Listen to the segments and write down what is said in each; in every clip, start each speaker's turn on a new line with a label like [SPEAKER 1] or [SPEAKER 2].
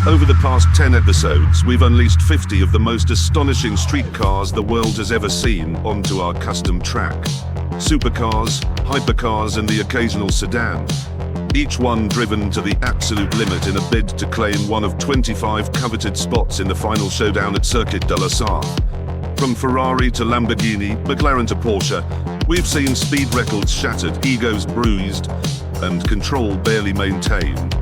[SPEAKER 1] Over the past 10 episodes, we've unleashed 50 of the most astonishing street cars the world has ever seen onto our custom track. Supercars, hypercars, and the occasional sedan. Each one driven to the absolute limit in a bid to claim one of 25 coveted spots in the final showdown at Circuit de La Sarthe. From Ferrari to Lamborghini, McLaren to Porsche, we've seen speed records shattered, egos bruised, and control barely maintained.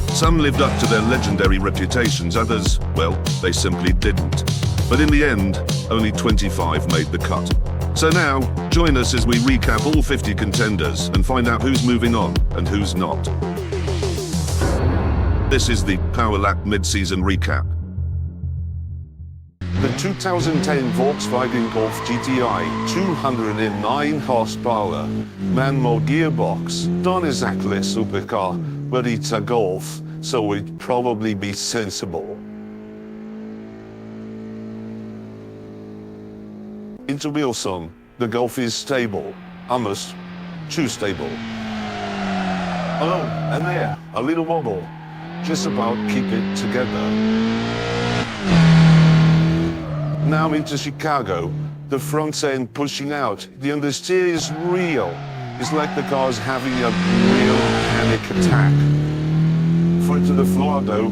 [SPEAKER 1] Some lived up to their legendary reputations, others, well, they simply didn't. But in the end, only 25 made the cut. So now, join us as we recap all 50 contenders and find out who's moving on and who's not. This is the Power Lap Mid-Season Recap.
[SPEAKER 2] The 2010 Volkswagen Golf GTI, 209 horsepower, man-mode gearbox, not exactly a supercar, but it's a Golf, so it'd probably be sensible. Into Wilson, the Golf is stable, almost too stable. Oh, and there, a little wobble, just about keep it together. Now into Chicago, the front end pushing out, the understeer is real. It's like the car's having a real panic attack. Foot to the floor though,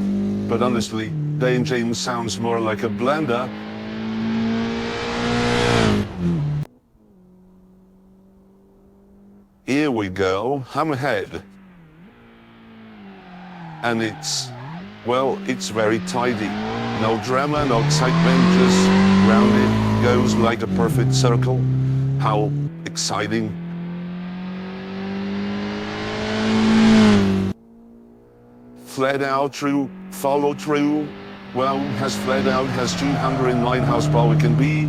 [SPEAKER 2] but honestly, the engine sounds more like a blender. Here we go, hammerhead. And it's very tidy. No drama, no excitement, just rounded, goes like a perfect circle. How exciting. Flat out through, follow through. Well, as flat out has 209 horsepower can be.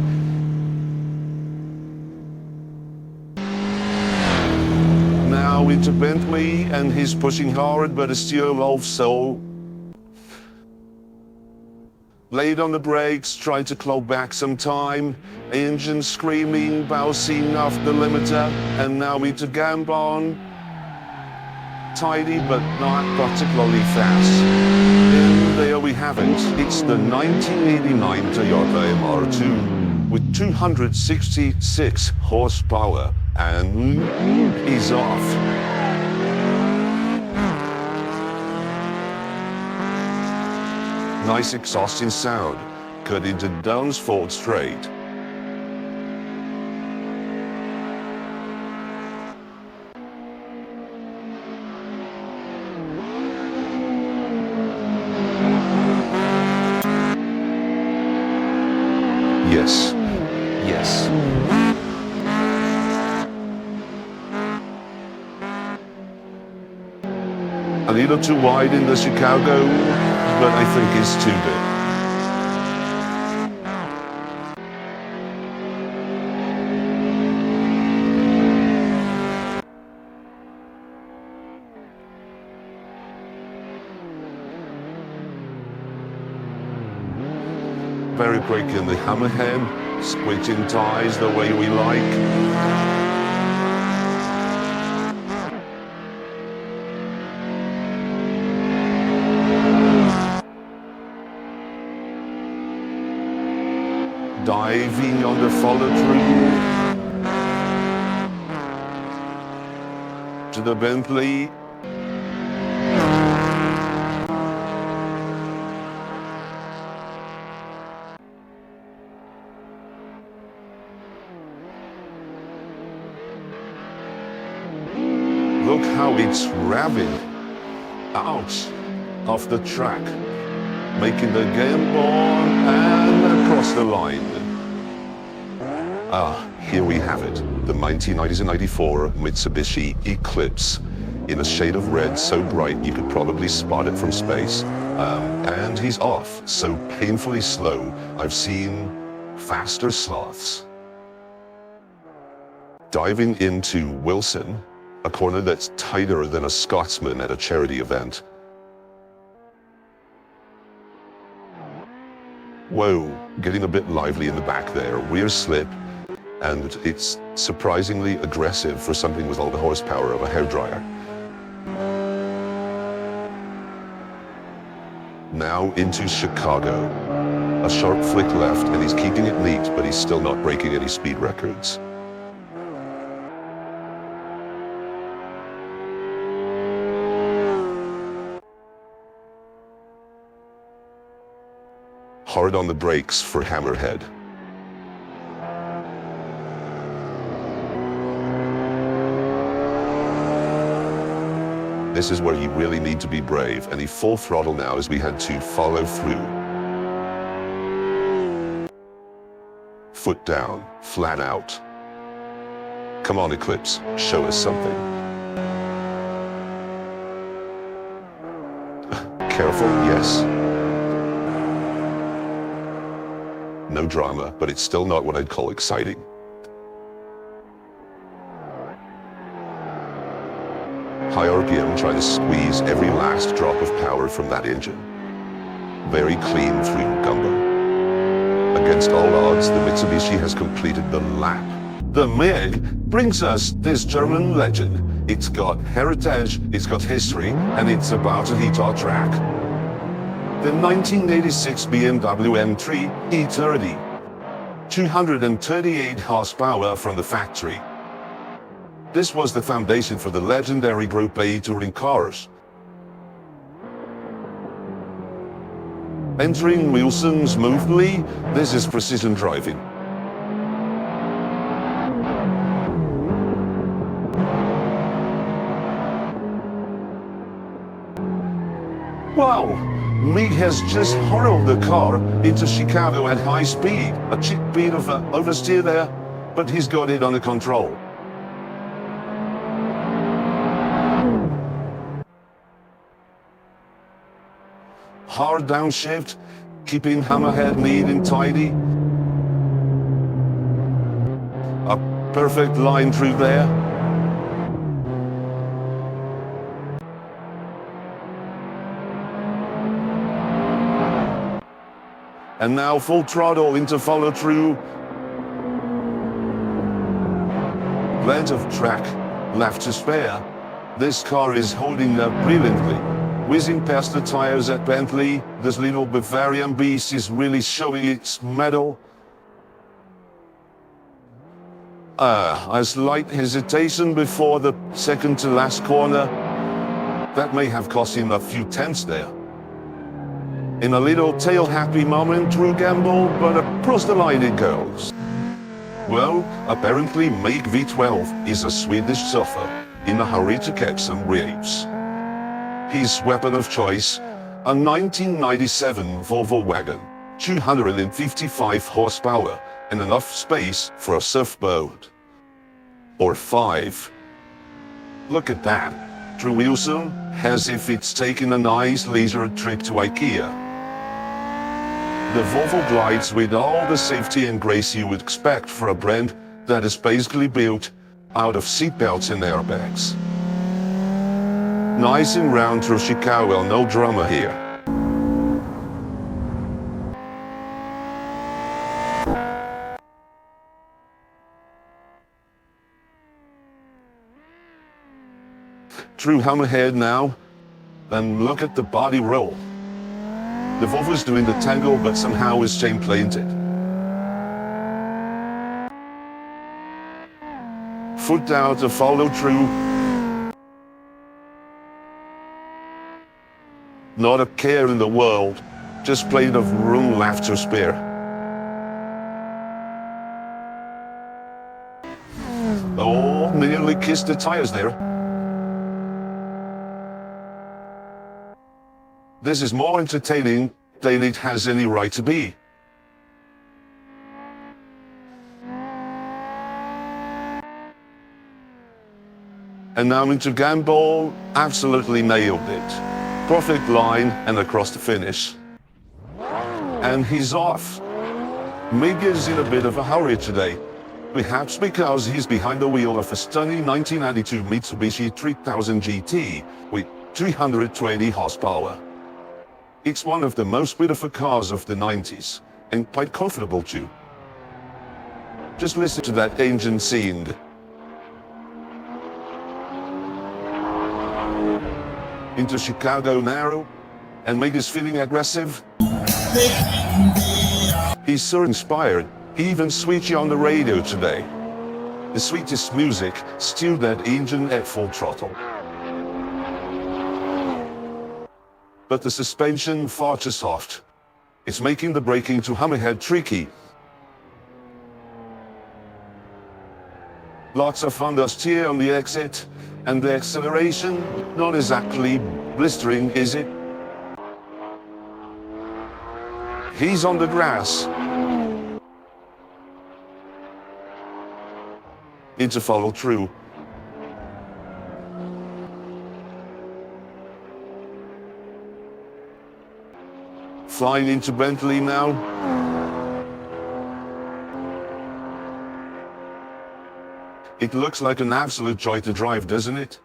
[SPEAKER 2] Now into Bentley, and he's pushing hard, but it's still also. Laid on the brakes, trying to claw back some time. Engine screaming, bouncing off the limiter, and now into Gambon. Tidy, but not particularly fast. And there we have it. It's the 1989 Toyota MR2 with 266 horsepower, and he's off. Nice exhausting sound, cut into Dunsfold straight. Yes, yes. A little too wide in the Chicago, but I think it's too big. Very quick in the hammerhead, squishing tires the way we like. Diving on the follow-through to the Bentley. Look how it's revving out of the track, making the Gambon and across the line. Here we have it, the 1994 Mitsubishi Eclipse in a shade of red so bright you could probably spot it from space. And he's off, so painfully slow. I've seen faster sloths. Diving into Wilson, a corner that's tighter than a Scotsman at a charity event. Whoa, getting a bit lively in the back there, rear slip, and it's surprisingly aggressive for something with all the horsepower of a hairdryer.
[SPEAKER 1] Now into Chicago. A sharp flick left and he's keeping it neat, but he's still not breaking any speed records. Hard on the brakes for Hammerhead. This is where you really need to be brave, and he full throttle now as we had to follow through. Foot down, flat out. Come on, Eclipse, show us something. Careful, yes. No drama, but it's still not what I'd call exciting. High RPM trying to squeeze every last drop of power from that engine. Very clean through Gumbo. Against all odds, the Mitsubishi has completed the lap.
[SPEAKER 2] The MiG brings us this German legend. It's got heritage, it's got history, and it's about to hit our track. The 1986 BMW M3 E30. 238 horsepower from the factory. This was the foundation for the legendary Group A touring cars. Entering Wilson smoothly, this is precision driving. Wow, MiG has just hurled the car into Chicago at high speed. A cheap bit of an oversteer there, but he's got it under control. Hard downshift, keeping Hammerhead neat and tidy. A perfect line through there. And now full throttle into follow through. Plenty of track left to spare. This car is holding up brilliantly. Whizzing past the tires at Bentley, this little Bavarian beast is really showing its mettle. A slight hesitation before the second to last corner. That may have cost him a few tenths there. In a little tail-happy moment, Drew gamble, but across the line it goes. Well, apparently MiG V12 is a Swedish surfer in a hurry to catch some waves. His weapon of choice, a 1997 Volvo wagon, 255 horsepower and enough space for a surfboat. Or 5. Look at that. Drew Wilson, as if it's taken a nice leisure trip to IKEA. The Volvo glides with all the safety and grace you would expect for a brand that is basically built out of seatbelts and airbags. Nice and round through Chicago, no drama here. Through Hammerhead now, and look at the body roll. The Volvo's doing the tango, but somehow is chain planted. Foot down to follow through. Not a care in the world, just plenty of room left to spare. Oh, nearly kissed the tires there. This is more entertaining than it has any right to be. And now into Gamble, absolutely nailed it. Perfect line and across the finish. And he's off. MiG is in a bit of a hurry today. Perhaps because he's behind the wheel of a stunning 1992 Mitsubishi 3000 GT with 320 horsepower. It's one of the most beautiful cars of the 90s, and quite comfortable too. Just listen to that engine scene. Into Chicago narrow, and Meg is feeling aggressive. He's so inspired, he even switched on the radio today. The sweetest music, still that engine at full throttle. But the suspension far too soft. It's making the braking to hammerhead tricky. Lots of understeer on the exit, and the acceleration, not exactly blistering, is it? He's on the grass. Need to follow through. Flying into Bentley now. It looks like an absolute joy to drive, doesn't it?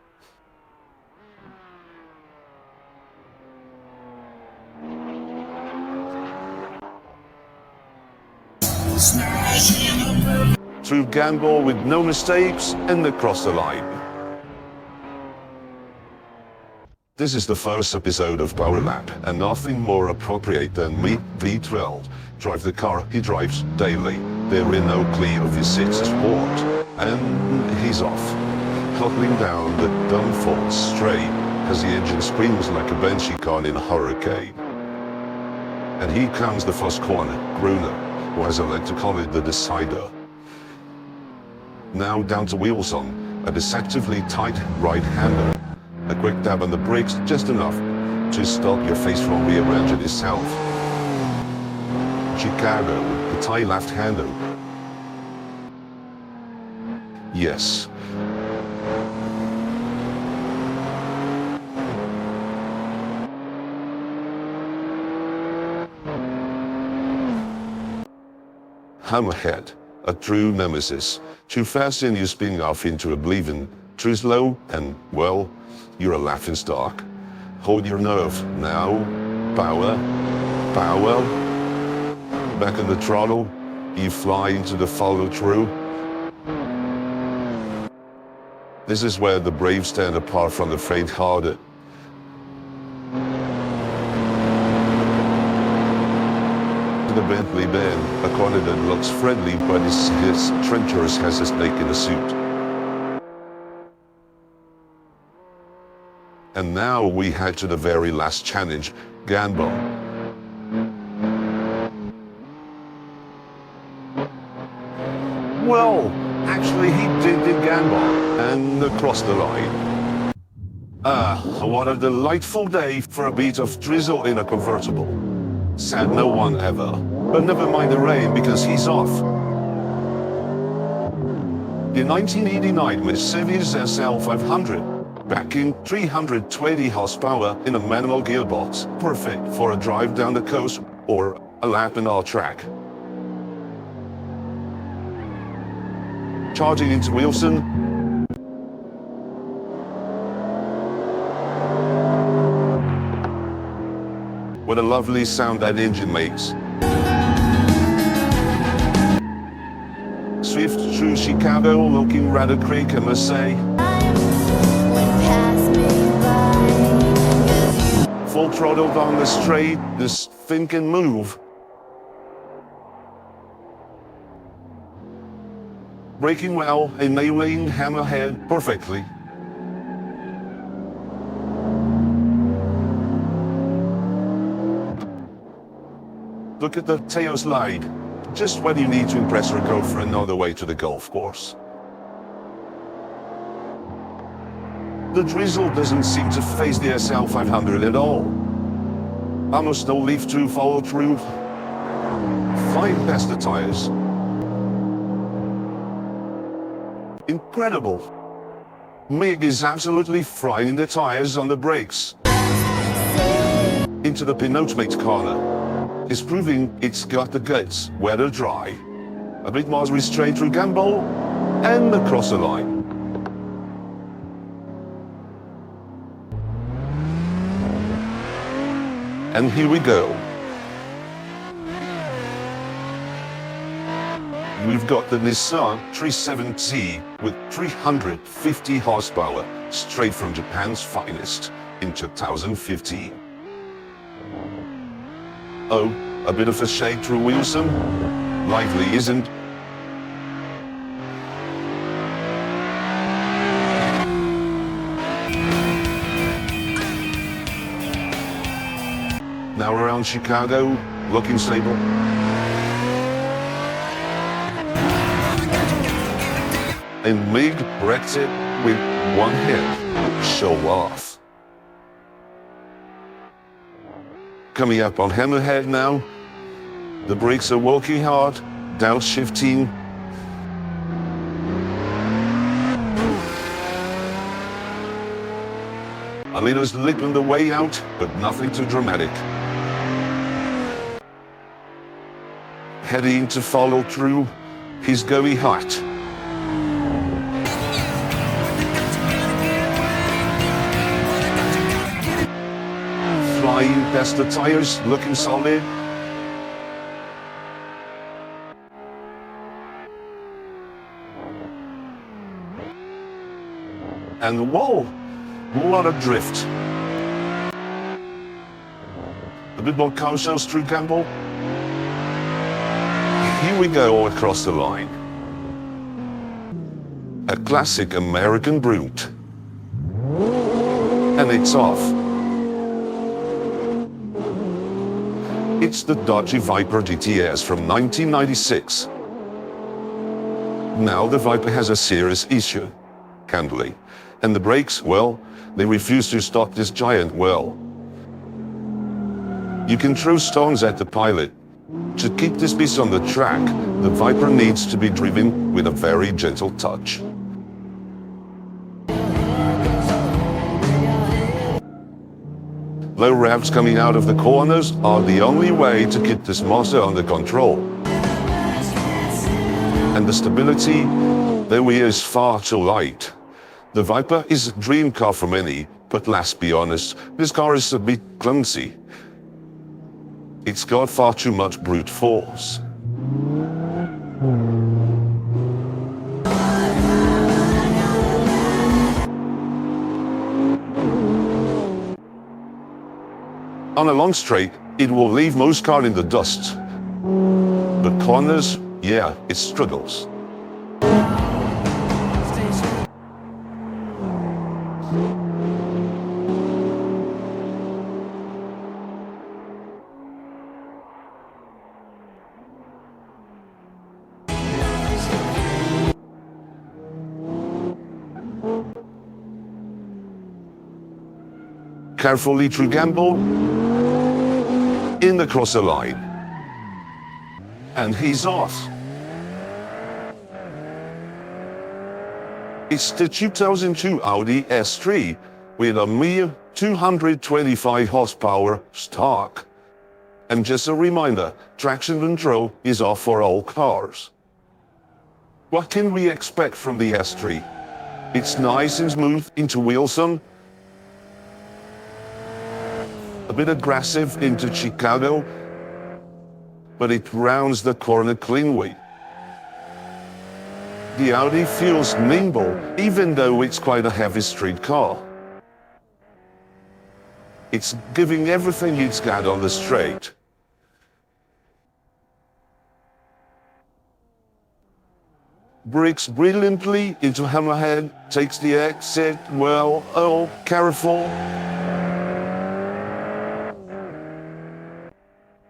[SPEAKER 2] Through gamble with no mistakes and across the line. This is the first episode of Power Lap, and nothing more appropriate than me, V12, drive the car he drives daily. There in no clear of his sixth sport, and he's off, huddling down the downfall straight as the engine screams like a Banshee car in a hurricane. And here comes the first corner, Gruner, or as I like to call it, the decider. Now down to Wilson, a deceptively tight right-hander. A quick dab on the brakes, just enough to stop your face from rearranging itself. Chicago, the tight left-hander. Yes. Hammerhead, a true nemesis. Too fast and you spin off into oblivion. Too slow and, well, you're a laughing stock. Hold your nerve. Now, power, power. Back on the throttle, you fly into the follow-through. This is where the brave stand apart from the faint-hearted. The Bentley Ben, a corner that looks friendly but is treacherous as a snake in a suit. And now we head to the very last challenge, Gamble. Well, actually he did gamble and crossed the line. What a delightful day for a bit of drizzle in a convertible. Sad no one ever, but never mind the rain because he's off. The 1989 Mercedes SL500, packing 320 horsepower in a manual gearbox, perfect for a drive down the coast or a lap in our track. Charging into Wilson. What a lovely sound that engine makes. Swift through Chicago, looking rather quick, I must say. Full throttle down the straight, this thing can move. Braking well and nailing hammerhead perfectly. Look at the tail slide. Just when you need to impress her girlfriend on the way to the golf course. The drizzle doesn't seem to face the SL500 at all. Almost no leaf to follow through. Flying past the tires. Incredible. Mig is absolutely frying the tires on the brakes. Into the penultimate corner. Is proving it's got the guts, weather dry. A bit more restraint through gamble and across the line. And here we go. We've got the Nissan 370 with 350 horsepower, straight from Japan's finest in 2015. Oh, a bit of a shake through Wilson. Lively, isn't? Now around Chicago, looking stable. And Mig wrecks it with one hit. Show off. Coming up on Hammerhead now. The brakes are working hard, downshifting. Alino's lipping the way out, but nothing too dramatic. Heading to follow through, he's going hot. Flying past the tires, looking solid. And whoa, what a drift. A bit more cautious through Campbell. Here we go across the line. A classic American brute. And it's off. It's the dodgy Viper GTS from 1996. Now the Viper has a serious issue, candidly. And the brakes, well, they refuse to stop this giant well. You can throw stones at the pilot. To keep this beast on the track, the Viper needs to be driven with a very gentle touch. Low revs coming out of the corners are the only way to keep this monster under control. And the stability, though he is far too light. The Viper is a dream car for many, but let's be honest, this car is a bit clumsy. It's got far too much brute force. On a long straight, it will leave most cars in the dust. But corners, yeah, it struggles. Carefully through Gamble, in across the line, and he's off. It's the 2002 Audi S3 with a mere 225 horsepower stock. And just a reminder, traction control is off for all cars. What can we expect from the S3? It's nice and smooth into Wilson, a bit aggressive into Chicago, but it rounds the corner cleanly. The Audi feels nimble, even though it's quite a heavy street car. It's giving everything it's got on the straight. Brakes brilliantly into Hammerhead, takes the exit, well, oh, careful.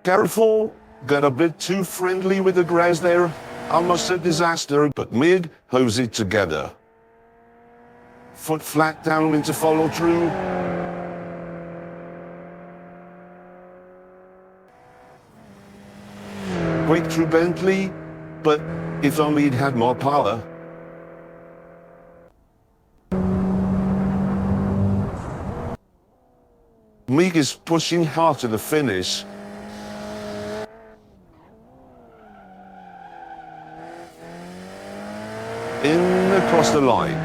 [SPEAKER 2] Careful, got a bit too friendly with the grass there. Almost a disaster, but Mig hose it together. Foot flat down into follow through. Break through Bentley, but if only it had more power. Mig is pushing hard to the finish. In across the line.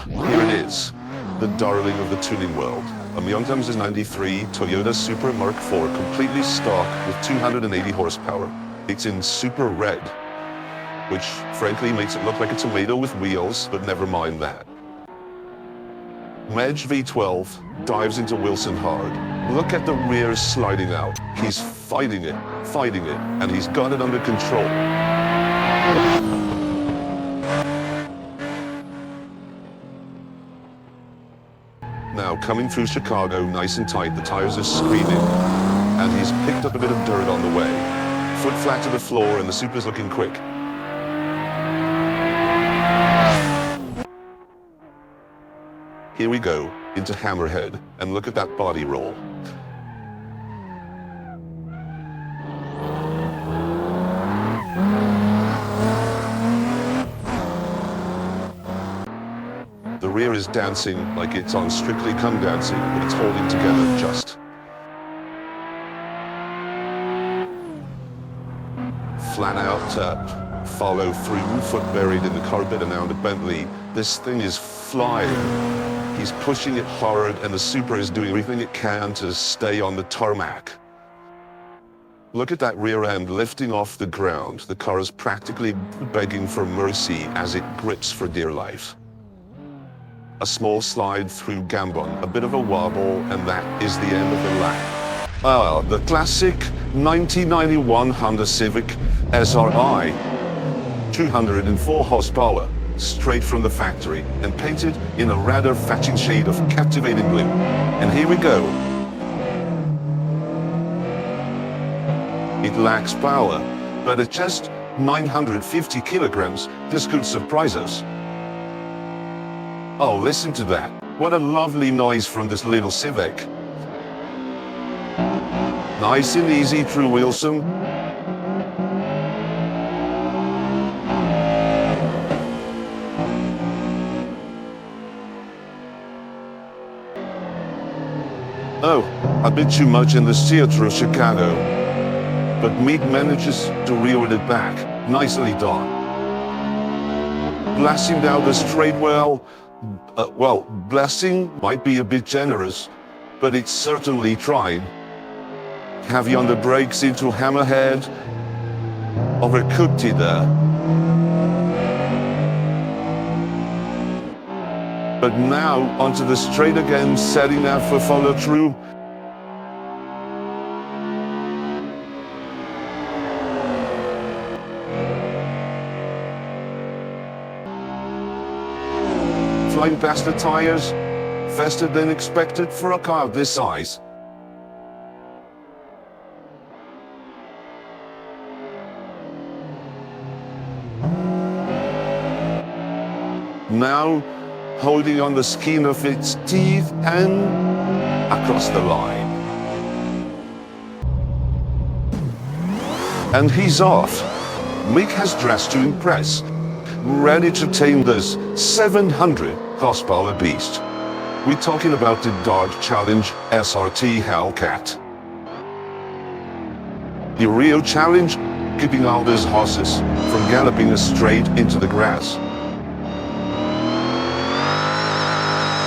[SPEAKER 2] Here it is, the darling of the tuning world. A Myongtam's 93 Toyota Supra Mark IV, completely stock with 280 horsepower. It's in super red, which frankly makes it look like a tomato with wheels, but never mind that. Medge V12 dives into Wilson hard. Look at the rear sliding out. He's fighting it, and he's got it under control. Now coming through Chicago nice and tight, the tires are screaming, and he's picked up a bit of dirt on the way. Foot flat to the floor and the Super's looking quick. Here we go, into Hammerhead, and look at that body roll. The rear is dancing like it's on Strictly Come Dancing, but it's holding together just. Flat out follow through, foot buried in the carpet and out of Bentley. This thing is flying. He's pushing it hard, and the Super is doing everything it can to stay on the tarmac. Look at that rear end lifting off the ground. The car is practically begging for mercy as it grips for dear life. A small slide through Gambon, a bit of a wobble, and that is the end of the lap. Ah, the classic 1991 Honda Civic SRI. 204 horsepower, straight from the factory, and painted in a rather fetching shade of captivating blue. And here we go. It lacks power, but at just 950 kilograms, this could surprise us. Oh, listen to that. What a lovely noise from this little Civic. Nice and easy through Wilson. Oh, a bit too much in the steer through Chicago. But Meek manages to reel it back. Nicely done. Blasting down the straight well, blasting might be a bit generous, but it's certainly trying. Heavy on the brakes into Hammerhead. Overcooked it there. But now onto the straight again, setting out for follow through. Flying past the tires, faster than expected for a car this size. Now, holding on the skin of its teeth and across the line. And he's off. Mick has dressed to impress, ready to tame this 700 horsepower beast. We're talking about the Dodge Challenge SRT Hellcat. The real challenge, keeping all those horses from galloping us straight into the grass.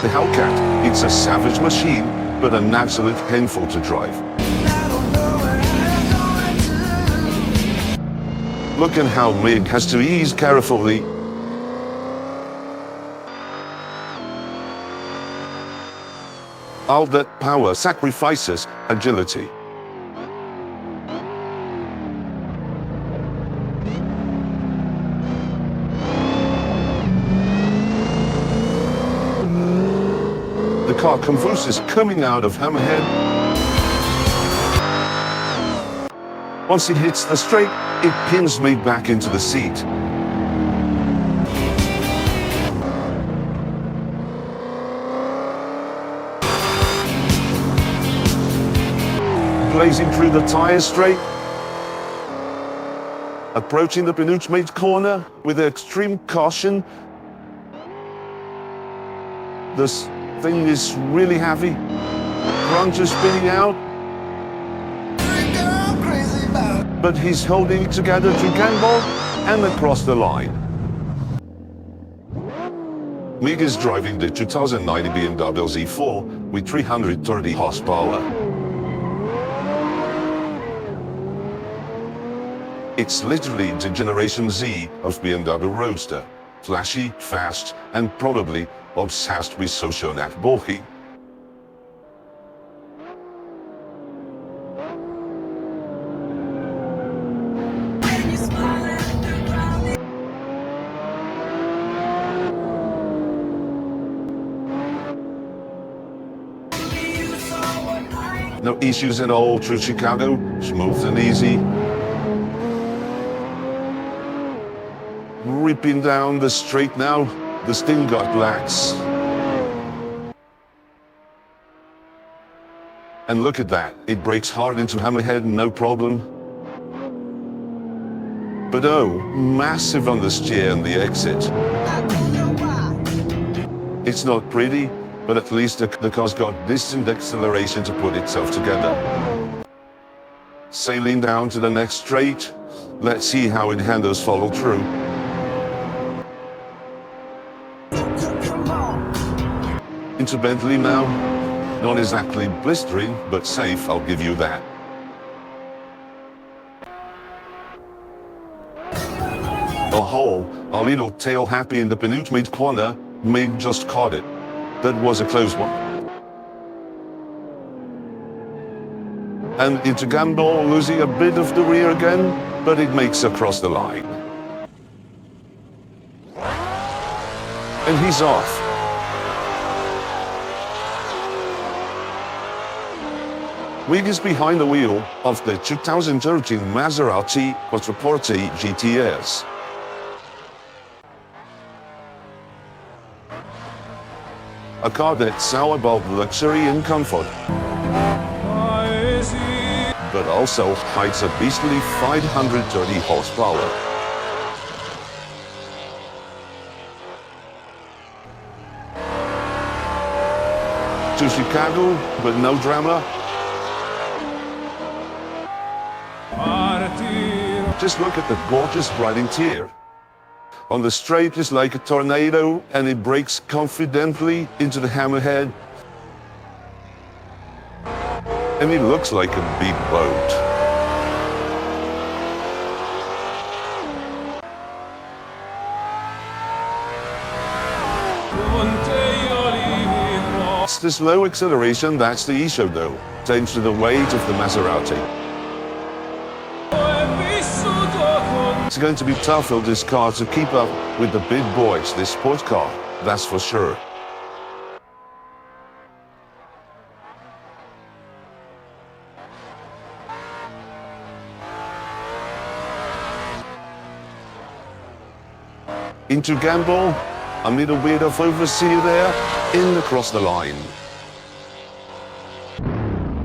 [SPEAKER 2] The Hellcat, it's a savage machine, but an absolute handful to drive. Look at how Mig has to ease carefully. All that power sacrifices agility. The car convulses coming out of Hammerhead. Once it hits the straight, it pins me back into the seat. Blazing through the tire straight. Approaching the penultimate corner with extreme caution. This thing is really heavy. Front is spinning out. But he's holding it together to gamble and across the line. Mig is driving the 2090 BMW Z4 with 330 horsepower. It's literally the Generation Z of BMW Roadster. Flashy, fast, and probably obsessed with social networking. No issues at all through Chicago, smooth and easy. Ripping down the straight now, the sting got lax. And look at that, it brakes hard into Hammerhead, no problem. But oh, massive understeer on the exit. It's not pretty, but at least the car's got distant acceleration to put itself together. Sailing down to the next straight, let's see how it handles follow through. Into Bentley now, not exactly blistering, but safe, I'll give you that. Oh, our little tail happy in the penultimate corner, Mig just caught it. That was a close one. And into Gamble, losing a bit of the rear again, but it makes across the line. And he's off. Wig is behind the wheel of the 2013 Maserati Quattroporte GTS. A car that's all about luxury and comfort, but also hides a beastly 530 horsepower. To Chicago, but no drama. Just look at the gorgeous bright interior. On the straight is like a tornado, and it brakes confidently into the Hammerhead. And it looks like a big boat. It's the slow acceleration that's the issue though, thanks to the weight of the Maserati. It's going to be tough for this car to keep up with the big boys, this sports car, that's for sure. Into Gamble, a little bit of oversteer there, in across the line.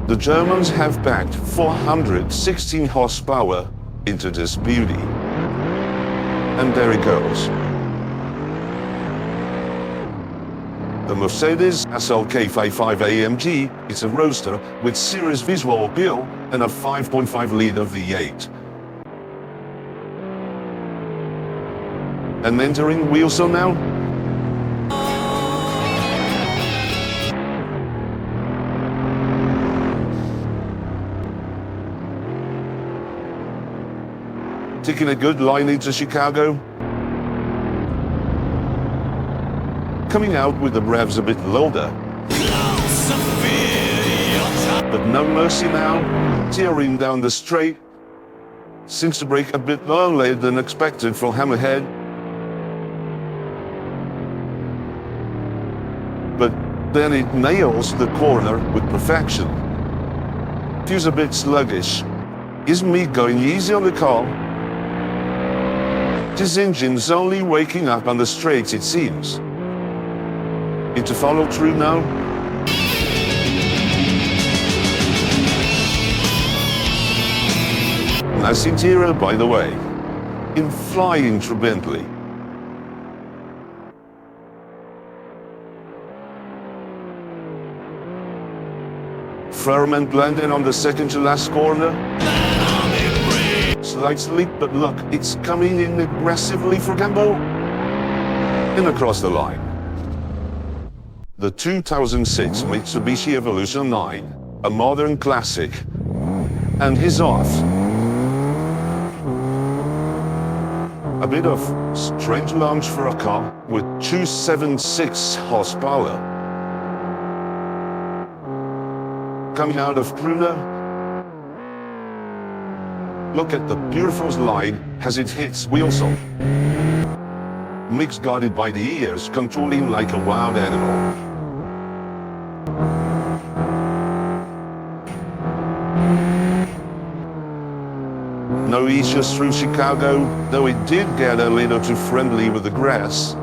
[SPEAKER 2] The Germans have packed 416 horsepower into this beauty. And there it goes. The Mercedes SLK55 AMG is a roadster with serious visual appeal and a 5.5-liter V8. And entering Wheelstone now. Taking a good line into Chicago. Coming out with the revs a bit lower. But no mercy now, tearing down the straight. Seems to brake a bit earlier than expected from Hammerhead. But then it nails the corner with perfection. Feels a bit sluggish. Isn't me going easy on the car? This engine's only waking up on the straights, it seems. Into follow through now. Nice interior, by the way. In flying through Bentley. Firm blending on the second to last corner. Slight slip, but look, it's coming in aggressively for Gamble. And across the line. The 2006 Mitsubishi Evolution 9, a modern classic. And he's off. A bit of strange launch for a car with 276 horsepower. Coming out of Brunner. Look at the beautiful line as it hits Wilson. Mix guarded by the ears, controlling like a wild animal. No issues through Chicago, though it did get a little too friendly with the grass.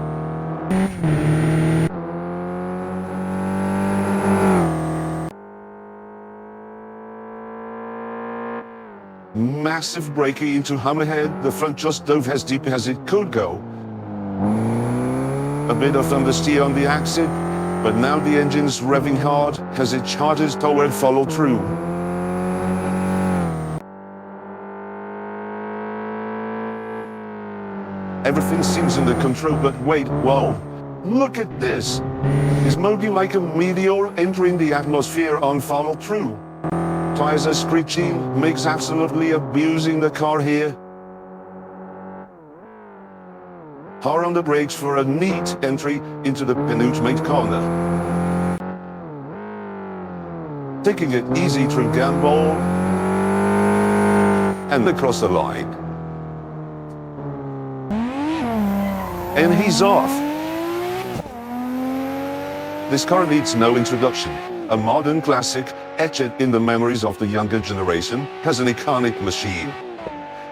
[SPEAKER 2] Massive braking into Hammerhead, the front just dove as deep as it could go. A bit of understeer on the exit, but now the engine's revving hard as it charges toward follow through. Everything seems under control, but wait, whoa, look at this. It's moving like a meteor entering the atmosphere on follow through. Tires are screeching, Mig's absolutely abusing the car here. Hard on the brakes for a neat entry into the penultimate corner. Taking it easy through Gambol and across the line. And he's off. This car needs no introduction. A modern classic, etched in the memories of the younger generation, has an iconic machine.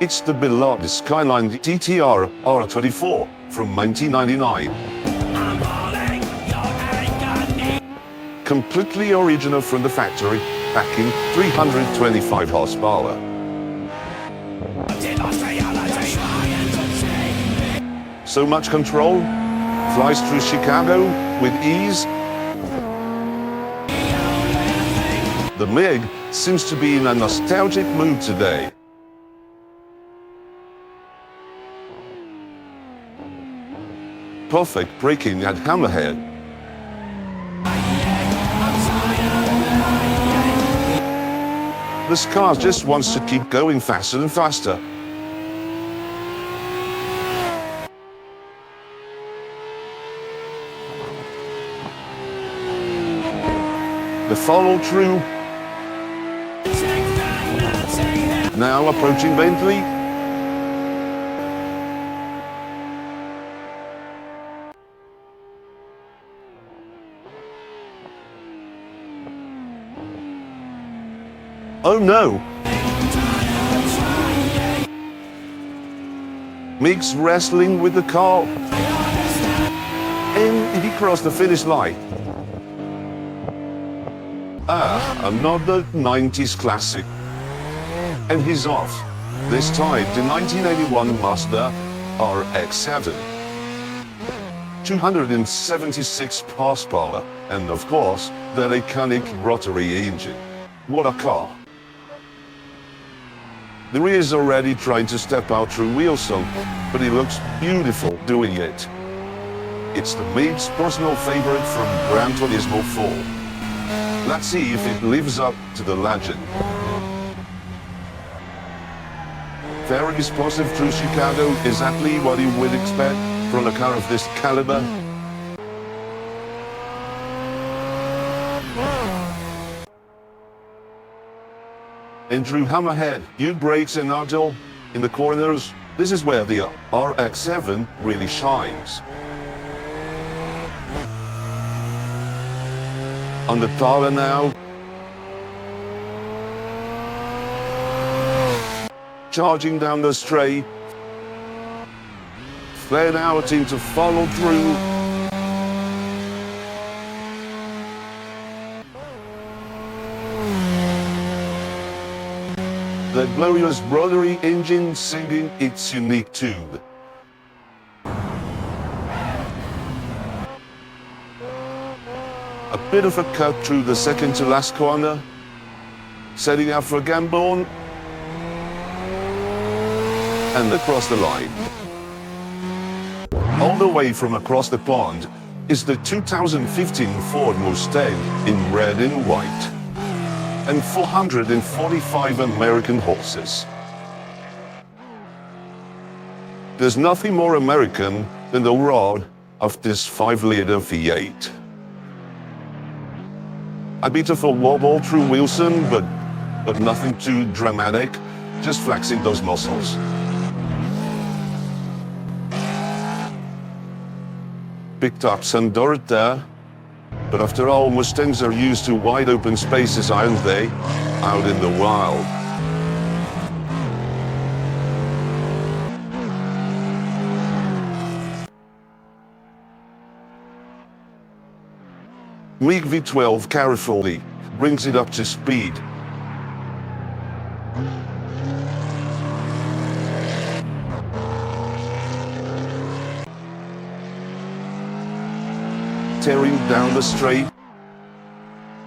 [SPEAKER 2] It's the beloved Skyline TTR R24 from 1999. Completely original from the factory, packing 325 horsepower. So much control, flies through Chicago with ease. The MiG seems to be in a nostalgic mood today. Perfect braking at Hammerhead. This car just wants to keep going faster and faster. The follow-through. Now approaching Bentley. Oh no! Mig's wrestling with the car. And he crossed the finish line. Another 90s classic. And he's off. This time the 1981 Mazda RX-7. 276 horsepower, and of course, that iconic rotary engine. What a car. The rear is already trying to step out through Wilson, but he looks beautiful doing it. It's the MiG's personal favorite from Gran Turismo 4. Let's see if it lives up to the legend. Very explosive through Chicago, exactly what you would expect from a car of this caliber. And through Hammerhead, huge brakes and idle in the corners. This is where the RX-7 really shines. On the power now. Charging down the straight. Flared out into follow through. The glorious rotary engine singing its unique tune. A bit of a cut through the second to last corner, setting up for Gambon, and across the line. All the way from across the pond is the 2015 Ford Mustang in red and white, and 445 American horses. There's nothing more American than the roar of this 5-liter V8. A bit of a wobble through Wilson, but nothing too dramatic, just flexing those muscles. Picked up some dirt there, but after all, Mustangs are used to wide open spaces, aren't they? Out in the wild. Weak V12 carefully brings it up to speed. Tearing down the straight.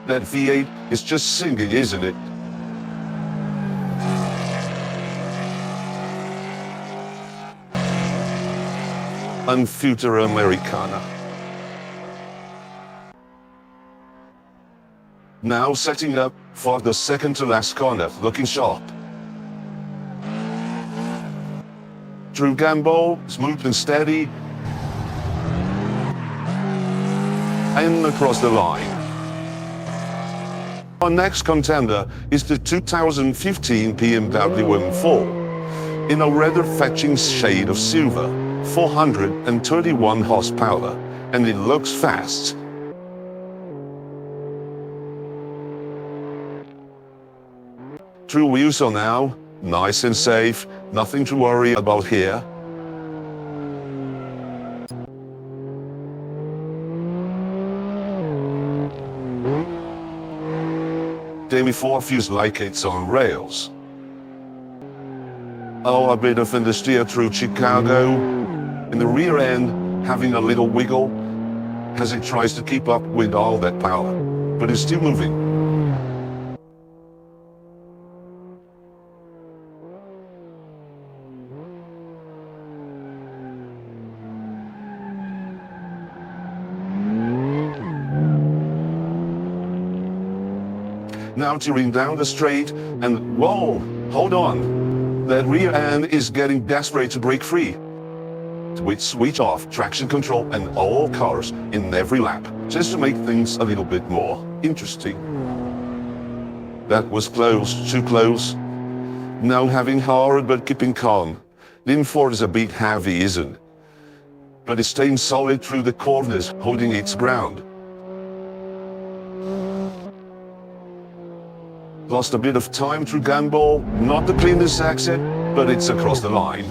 [SPEAKER 2] That V8 is just singing, isn't it? Unfuture Americana. Now setting up for the second to last corner, looking sharp. Through Gamble, smooth and steady. And across the line. Our next contender is the 2015 BMW M4. In a rather fetching shade of silver, 431 horsepower, and it looks fast. True wheels are now, nice and safe, nothing to worry about here. Demi-4 feels like it's on rails. Oh, a bit of understeer through Chicago. In the rear end, having a little wiggle as it tries to keep up with all that power, but it's still moving. Now tearing down the straight, and whoa, hold on. That rear end is getting desperate to break free. With switch off, traction control, and all cars in every lap, just to make things a little bit more interesting. That was close, too close. Now having hard but keeping calm. The M4 is a bit heavy, isn't it? But it's staying solid through the corners, holding its ground. Lost a bit of time through Gamble, not the cleanest exit, but it's across the line.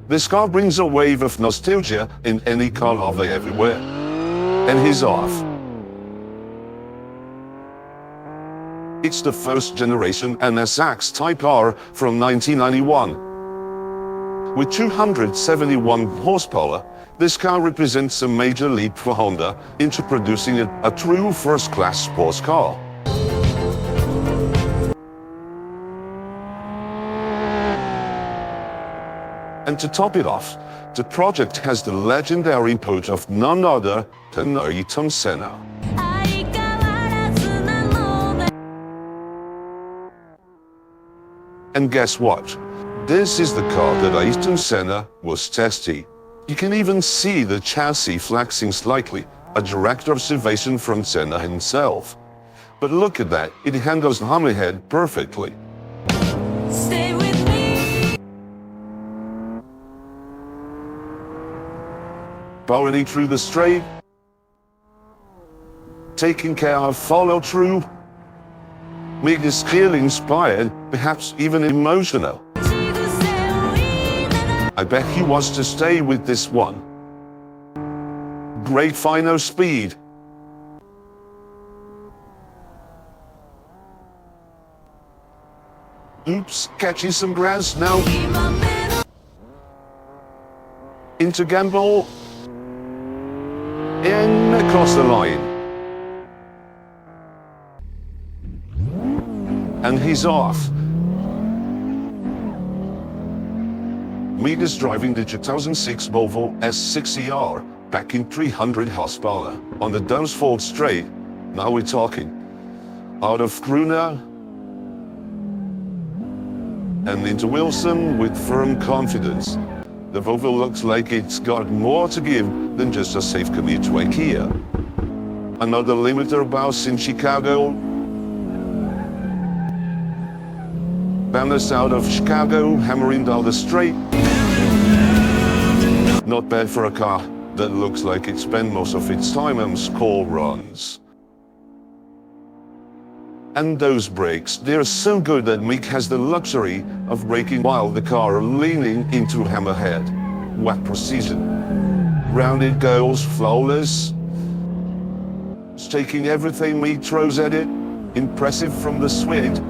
[SPEAKER 2] This car brings a wave of nostalgia in any car lover everywhere. And he's off. It's the first generation NSX Type R from 1991. With 271 horsepower, this car represents a major leap for Honda into producing a true first-class sports car. And to top it off, the project has the legendary input of none other than Ayrton Senna. And guess what? This is the car that Ayrton Senna was testing. You can even see the chassis flexing slightly, a direct observation from Senna himself. But look at that, it handles the hammerhead perfectly.
[SPEAKER 3] Stay with me.
[SPEAKER 2] Powering through the straight, taking care of follow-through, make this clearly inspired, perhaps even emotional. I bet he wants to stay with this one. Great final speed. Oops, catching some grass now. Into Gamble. And across the line. And he's off. Mead is driving the 2006 Volvo S6ER, packing 300 horsepower on the Dunsfold Straight. Now we're talking. Out of Gruner and into Wilson with firm confidence. The Volvo looks like it's got more to give than just a safe commute to IKEA. Another limiter bus in Chicago. Banners out of Chicago, hammering down the straight. Not bad for a car that looks like it spent most of its time on school runs. And those brakes, they're so good that Mick has the luxury of braking while the car leaning into hammerhead. What precision. Round it goes, flawless. It's taking everything Mick throws at it. Impressive from the suede.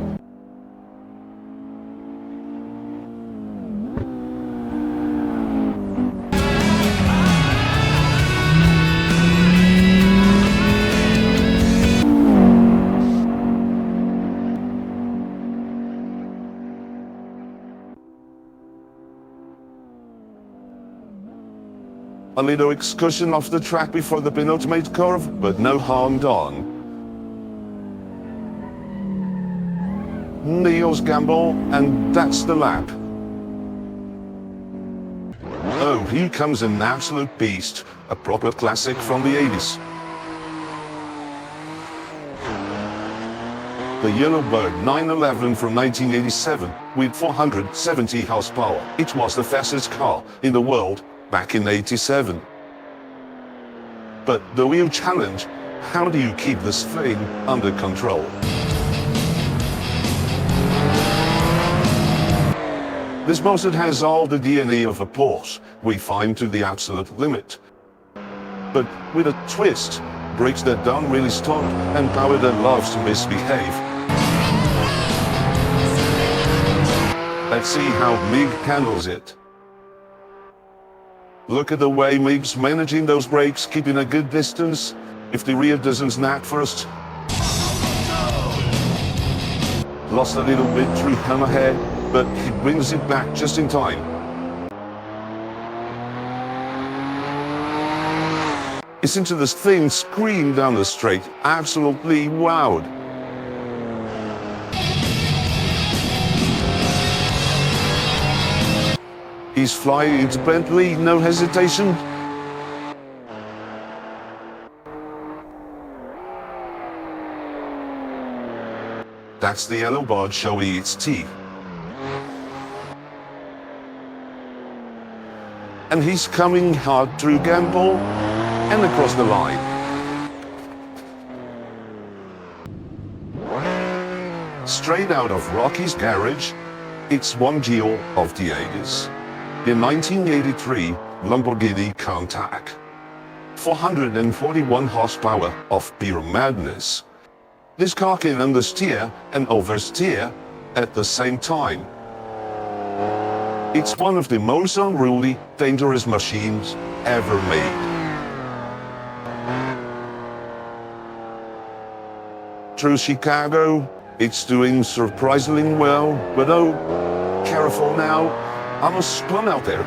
[SPEAKER 2] A little excursion off the track before the penultimate curve, but no harm done. Neil's gamble, and that's the lap. Oh, here comes an absolute beast, a proper classic from the 80s. The Yellowbird 911 from 1987 with 470 horsepower. It was the fastest car in the world back in '87. But the real challenge, how do you keep this thing under control? This monster has all the DNA of a Porsche, refined to the absolute limit. But with a twist, brakes that don't really stop, and power that loves to misbehave. Let's see how Mig handles it. Look at the way Mig's managing those brakes, keeping a good distance. If the rear doesn't snap first. Lost a little bit through hammerhead, but he brings it back just in time. Listen to this thing scream down the straight, absolutely wowed. He's flying into Bentley, no hesitation. That's the yellow bird showing its teeth. And he's coming hard through Gamble and across the line. Straight out of Rocky's garage, it's one Geo of the 80s. The 1983 Lamborghini Countach. 441 horsepower of pure madness. This car can understeer and oversteer at the same time. It's one of the most unruly, dangerous machines ever made. Through Chicago, it's doing surprisingly well, but oh, careful now. Almost spun out there.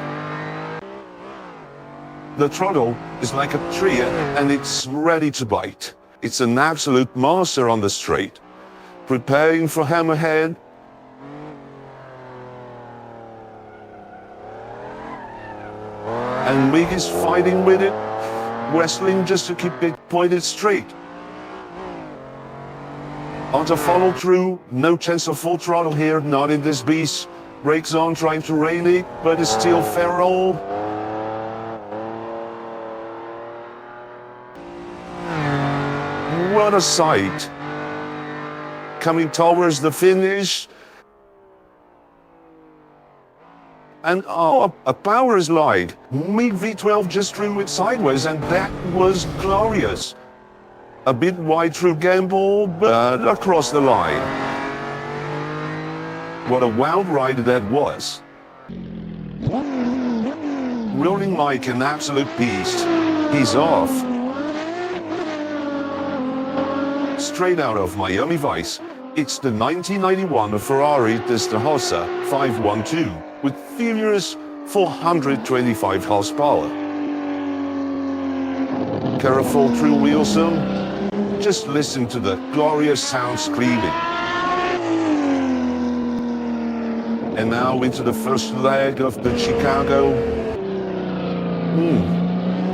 [SPEAKER 2] The throttle is like a tree and it's ready to bite. It's an absolute monster on the straight. Preparing for hammerhead. And Mig is fighting with it, wrestling just to keep it pointed straight. On to follow through, no chance of full throttle here, not in this beast. Brakes on, trying to rein it, but it's still feral. What a sight. Coming towards the finish. And oh, a power slide. Mig V12 just threw it sideways, and that was glorious. A bit wide through Gamble, but across the line. What a wild ride that was. Rolling like an absolute beast. He's off. Straight out of Miami Vice, it's the 1991 Ferrari Testarossa 512 with furious 425 horsepower. Careful through Wilson. Just listen to the glorious sound screaming. And now into the first leg of the Chicago.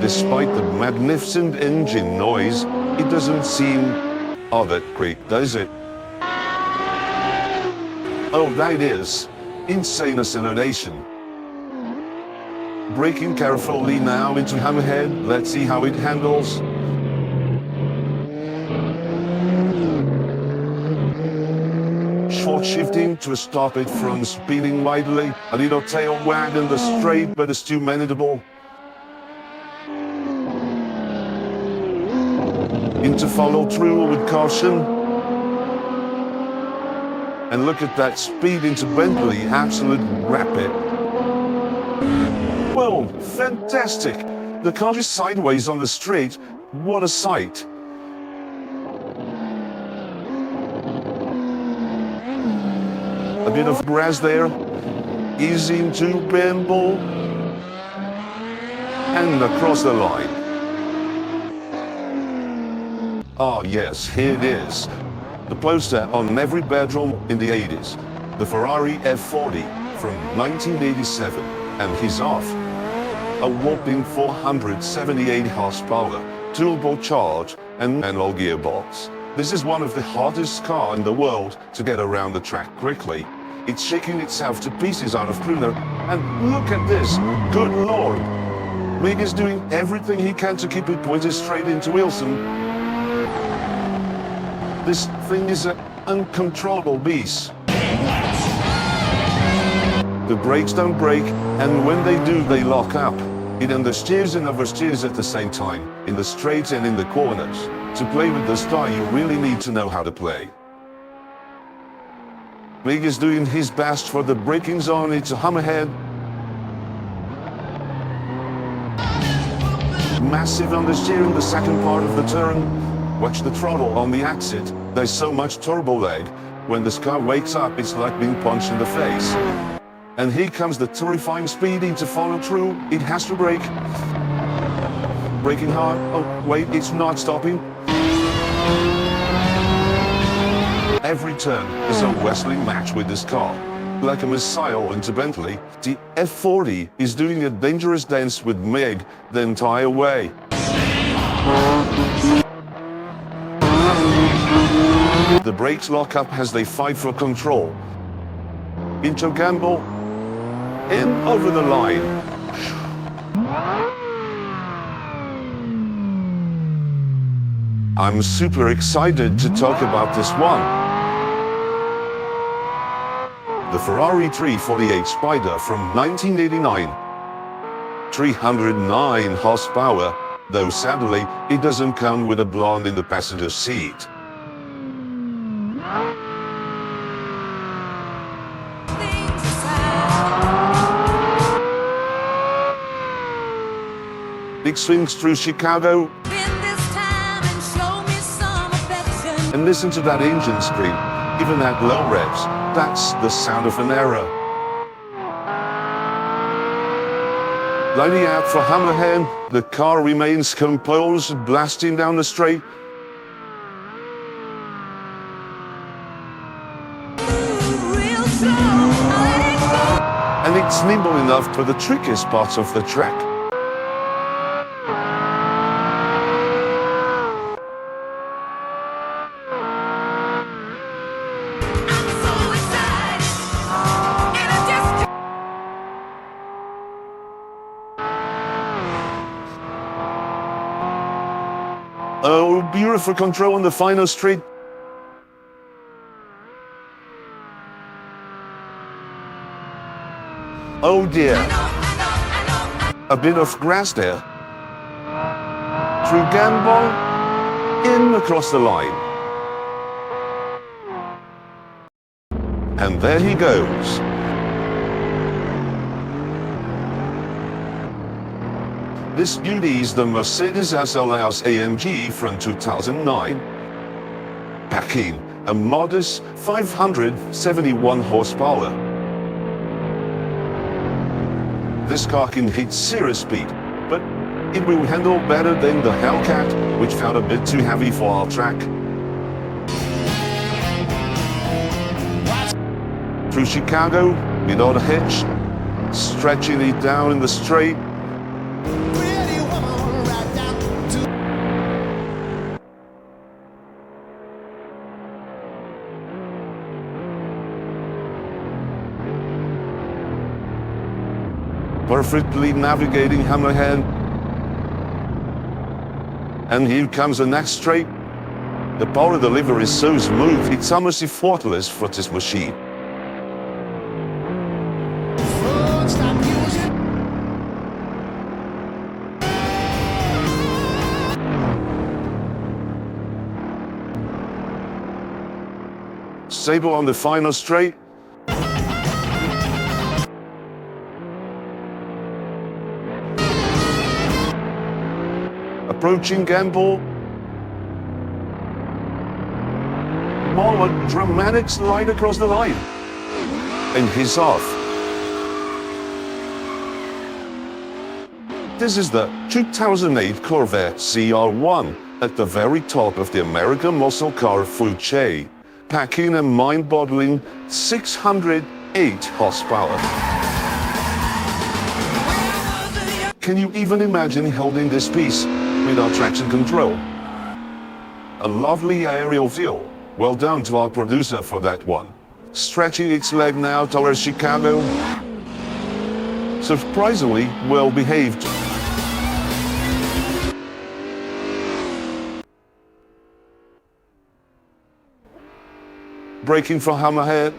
[SPEAKER 2] Despite the magnificent engine noise, it doesn't seem all that great, does it? Oh, that is insane acceleration. Braking carefully now into hammerhead. Let's see how it handles. Short shifting to stop it from speeding widely. A little tail wag in the straight, but it's too manageable. Into follow through with caution. And look at that speed into Bentley, absolute rapid. Well, fantastic. The car is sideways on the straight. What a sight. A bit of grass there. Easy into Bamble. And across the line. Oh yes, here it is. The poster on every bedroom in the 80s. The Ferrari F40 from 1987. And he's off. A whopping 478 horsepower, turbocharged and manual gearbox. This is one of the hottest cars in the world to get around the track quickly. It's shaking itself to pieces out of crooner. And look at this, good lord. Mig is doing everything he can to keep it pointed straight into Wilson. This thing is an uncontrollable beast. The brakes don't brake, and when they do, they lock up. It understeers and oversteers at the same time, in the straights and in the corners. To play with the Star, you really need to know how to play. Mig is doing his best for the braking zone. It's a hammerhead. Massive understeer in the second part of the turn. Watch the throttle on the exit. There's so much turbo lag. When this car wakes up, it's like being punched in the face. And here comes the terrifying speeding to follow through. It has to brake. Braking hard. Oh, wait, it's not stopping. Every turn is a wrestling match with this car. Like a missile into Bentley, the F40 is doing a dangerous dance with Meg the entire way. The brakes lock up as they fight for control. Into gamble. In over the line. I'm super excited to talk about this one. The Ferrari 348 Spider from 1989. 309 horsepower, though sadly, it doesn't come with a blonde in the passenger seat. Big swings through Chicago. And listen to that engine scream, even at low revs. That's the sound of an error. Lining out for Hammerhead, the car remains composed, blasting down the straight. And it's nimble enough for the trickiest parts of the track. Oh, beautiful control on the final straight. Oh dear. A bit of grass there. Through Gambol, in across the line. And there he goes. This beauty is the Mercedes SLS AMG from 2009, packing a modest 571 horsepower. This car can hit serious speed, but it will handle better than the Hellcat, which felt a bit too heavy for our track. Through Chicago, without a hitch, stretching it down in the straight. perfectly navigating hammerhead. And here comes the next straight. The power delivery is so smooth, it's almost effortless for this machine. Stable on the final straight. Approaching gamble. More a dramatic slide across the line. And he's off. This is the 2008 Corvette CR1 at the very top of the American muscle car food chain, packing a mind-boggling 608 horsepower. Can you even imagine holding this piece without traction control? A lovely aerial view. Well done to our producer for that one. Stretching its leg now towards Chicago. Surprisingly well behaved. Braking for hammerhead.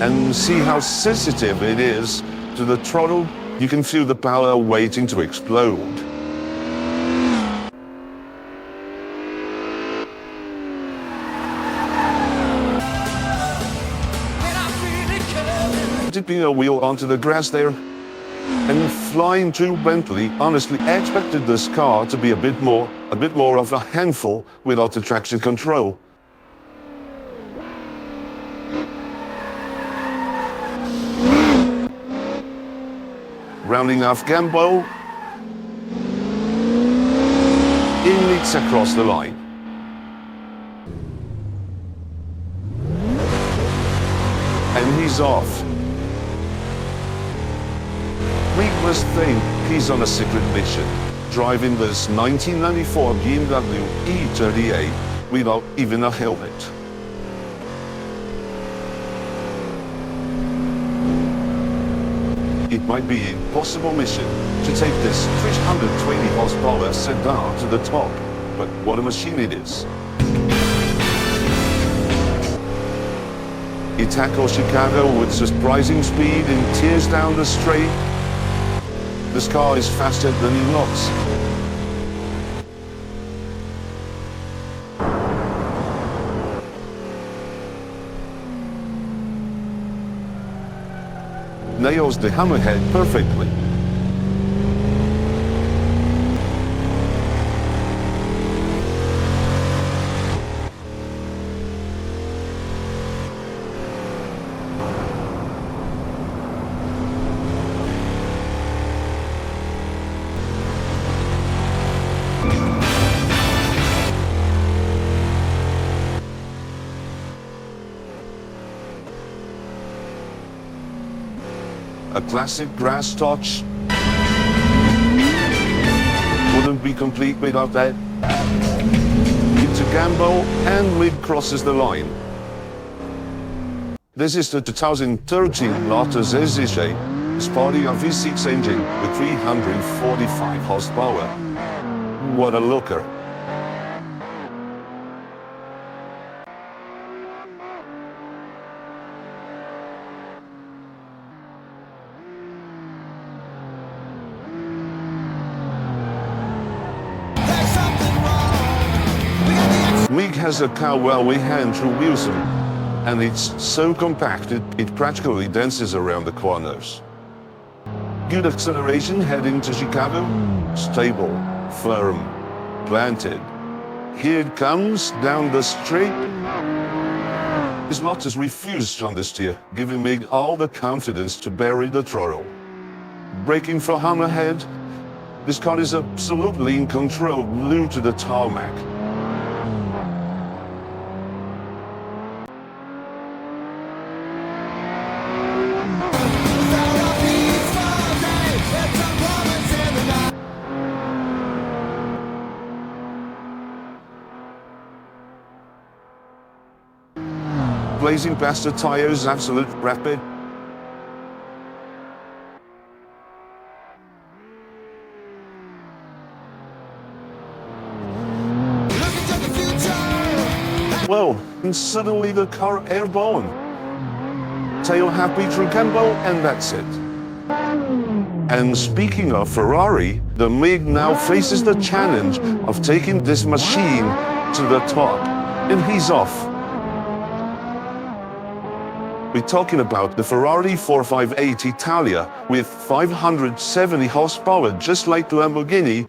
[SPEAKER 2] And see how sensitive it is to the throttle. You can feel the power waiting to explode. Dipping a wheel onto the grass there and flying through Bentley. Honestly, I expected this car to be a bit more of a handful without the traction control. Rounding off Gambo, in leads across the line. And he's off. We must think he's on a secret mission, driving this 1994 BMW E38 without even a helmet. It might be an impossible mission to take this 320 horsepower sedan to the top, but what a machine it is. It tackles Chicago with surprising speed and tears down the straight. This car is faster than he looks. Nails the hammerhead perfectly. A classic grass touch. Wouldn't be complete without that. It's a gamble and mid crosses the line. This is the 2013 Lotus SSJ, sporting a V6 engine with 345 horsepower. What a looker. Mig has a car well we hand through Wilson, and it's so compacted it practically dances around the corners. Good acceleration heading to Chicago, stable, firm, planted. Here it comes down the straight. His Lotus refused on the steer, giving Mig all the confidence to bury the throttle. Braking for hammerhead, this car is absolutely in control, glued to the tarmac. blazing past the tires, absolute rapid. Well, and suddenly the car airborne. Tail happy through Cambo, and that's it. And speaking of Ferrari, the MiG now faces the challenge of taking this machine to the top, and he's off. We're talking about the Ferrari 458 Italia with 570 horsepower, just like the Lamborghini.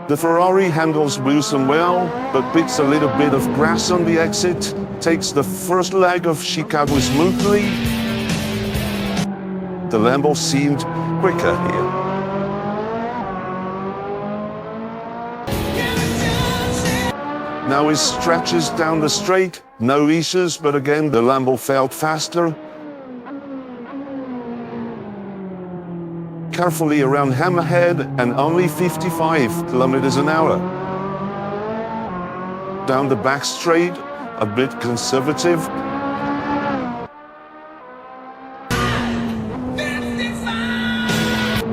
[SPEAKER 2] The Ferrari handles Wilson well, but picks a little bit of grass on the exit, takes the first leg of Chicago smoothly. The Lambo seemed quicker here. Now he stretches down the straight, no issues, but again the Lambo felt faster. Carefully around Hammerhead and only 55 kilometers an hour. Down the back straight, a bit conservative.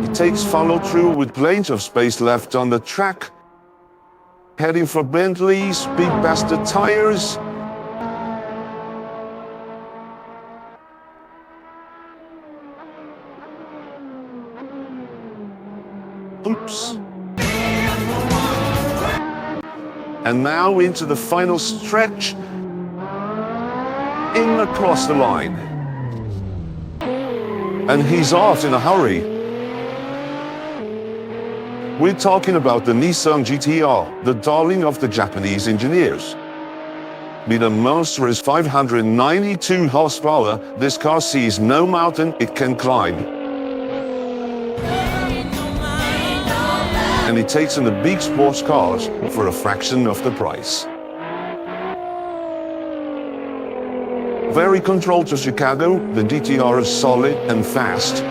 [SPEAKER 2] He takes follow through with plenty of space left on the track. Heading for Bentley, speed past the tires. Oops. And now into the final stretch. In across the line. And he's off in a hurry. We're talking about the Nissan GT-R, the darling of the Japanese engineers. With a monstrous 592 horsepower, this car sees no mountain it can climb. And it takes in the big sports cars for a fraction of the price. Very controlled to Chicago, the GT-R is solid and fast.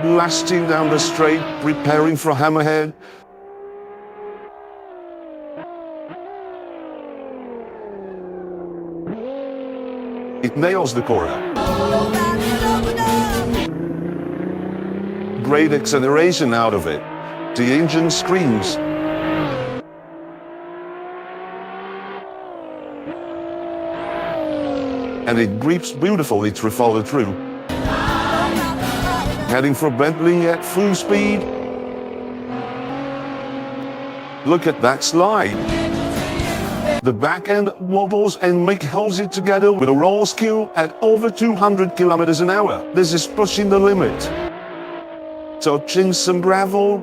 [SPEAKER 2] Blasting down the straight, preparing for Hammerhead. It nails the corner. Great acceleration out of it. The engine screams. And it grips beautifully to follow through. Heading for Bentley at full speed. Look at that slide. The back end wobbles and Mick holds it together with a roll skew at over 200 kilometers an hour. This is pushing the limit. Touching some gravel.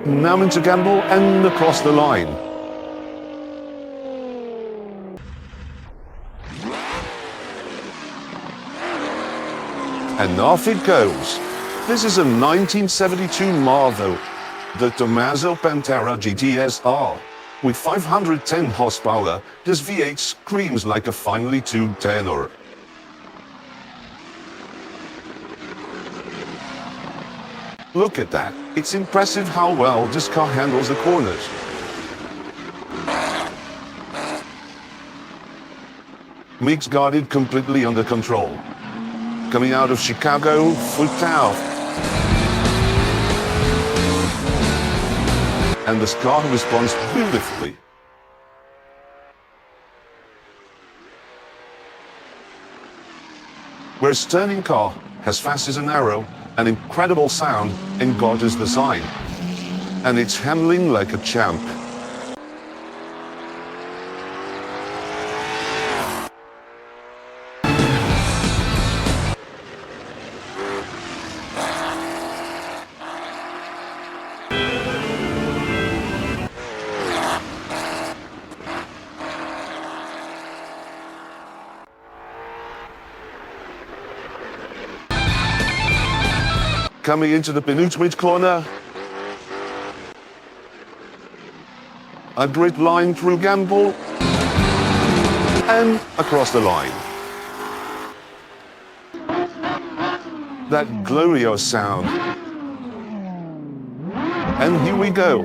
[SPEAKER 2] Now into gamble and across the line. And off it goes. This is a 1972 Marvo, the Tommaso Pantera GTS-R. With 510 horsepower, this V8 screams like a finely tuned tenor. Look at that. It's impressive how well this car handles the corners. Mick's got it completely under control. Coming out of Chicago, foot out. And this car responds beautifully. Whereas turning car has fast as an arrow, an incredible sound, and gorgeous design. And it's handling like a champ. Coming into the penultimate corner. A grid line through Gamble. And across the line. that glorious sound. And here we go.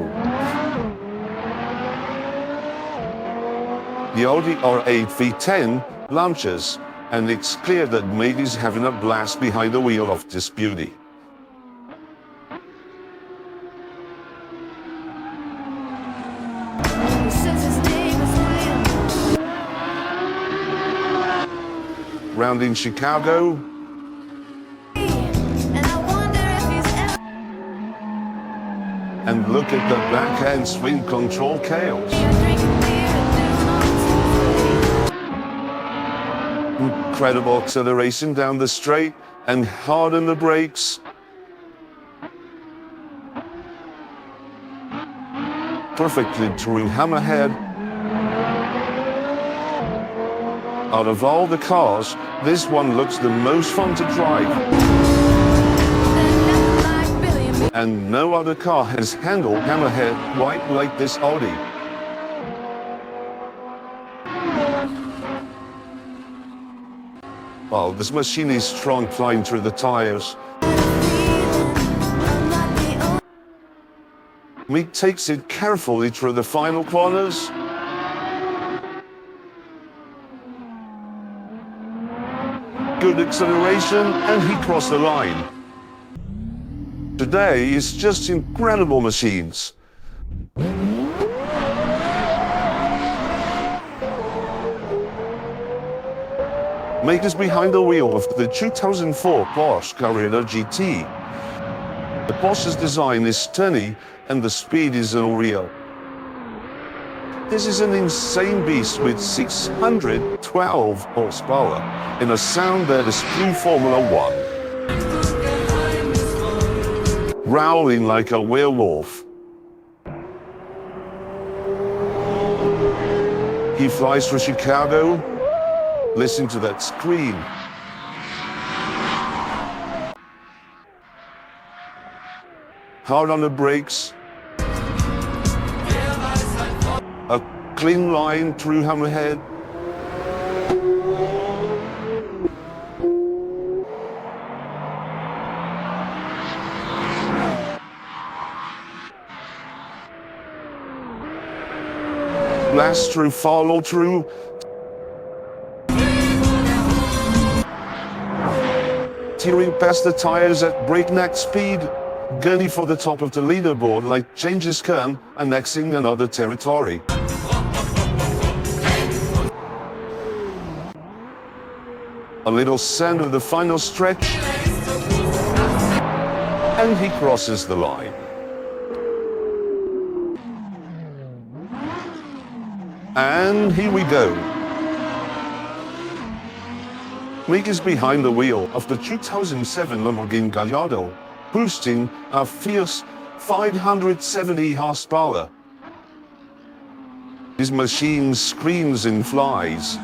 [SPEAKER 2] The Audi R8 V10 launches, and it's clear that Mate is having a blast behind the wheel of this beauty. Round in Chicago. And look at the backhand swing control chaos. Incredible acceleration down the straight and hard on the brakes. Perfectly true hammerhead. Out of all the cars, this one looks the most fun to drive. And no other car has handled hammerhead quite like this Audi. Well, this machine is strong flying through the tires. Meek takes it carefully through the final corners. Good acceleration, and he crossed the line. Today is just incredible machines. Mate is behind the wheel of the 2004 Porsche Carrera GT. The Porsche's design is stunning and the speed is unreal. This is an insane beast with 612 horsepower in a sound that is true Formula One. Growling like a werewolf. He flies through Chicago. Listen to that scream. Hard on the brakes. A clean line through hammerhead. Blast through, follow through. Tearing past the tires at breakneck speed, gunning for the top of the leaderboard like Genghis Khan, annexing another territory. A little sand of the final stretch, and he crosses the line. And here we go. Meek is behind the wheel of the 2007 Lamborghini Gallardo, boosting a fierce 570 horsepower. His machine screams and flies.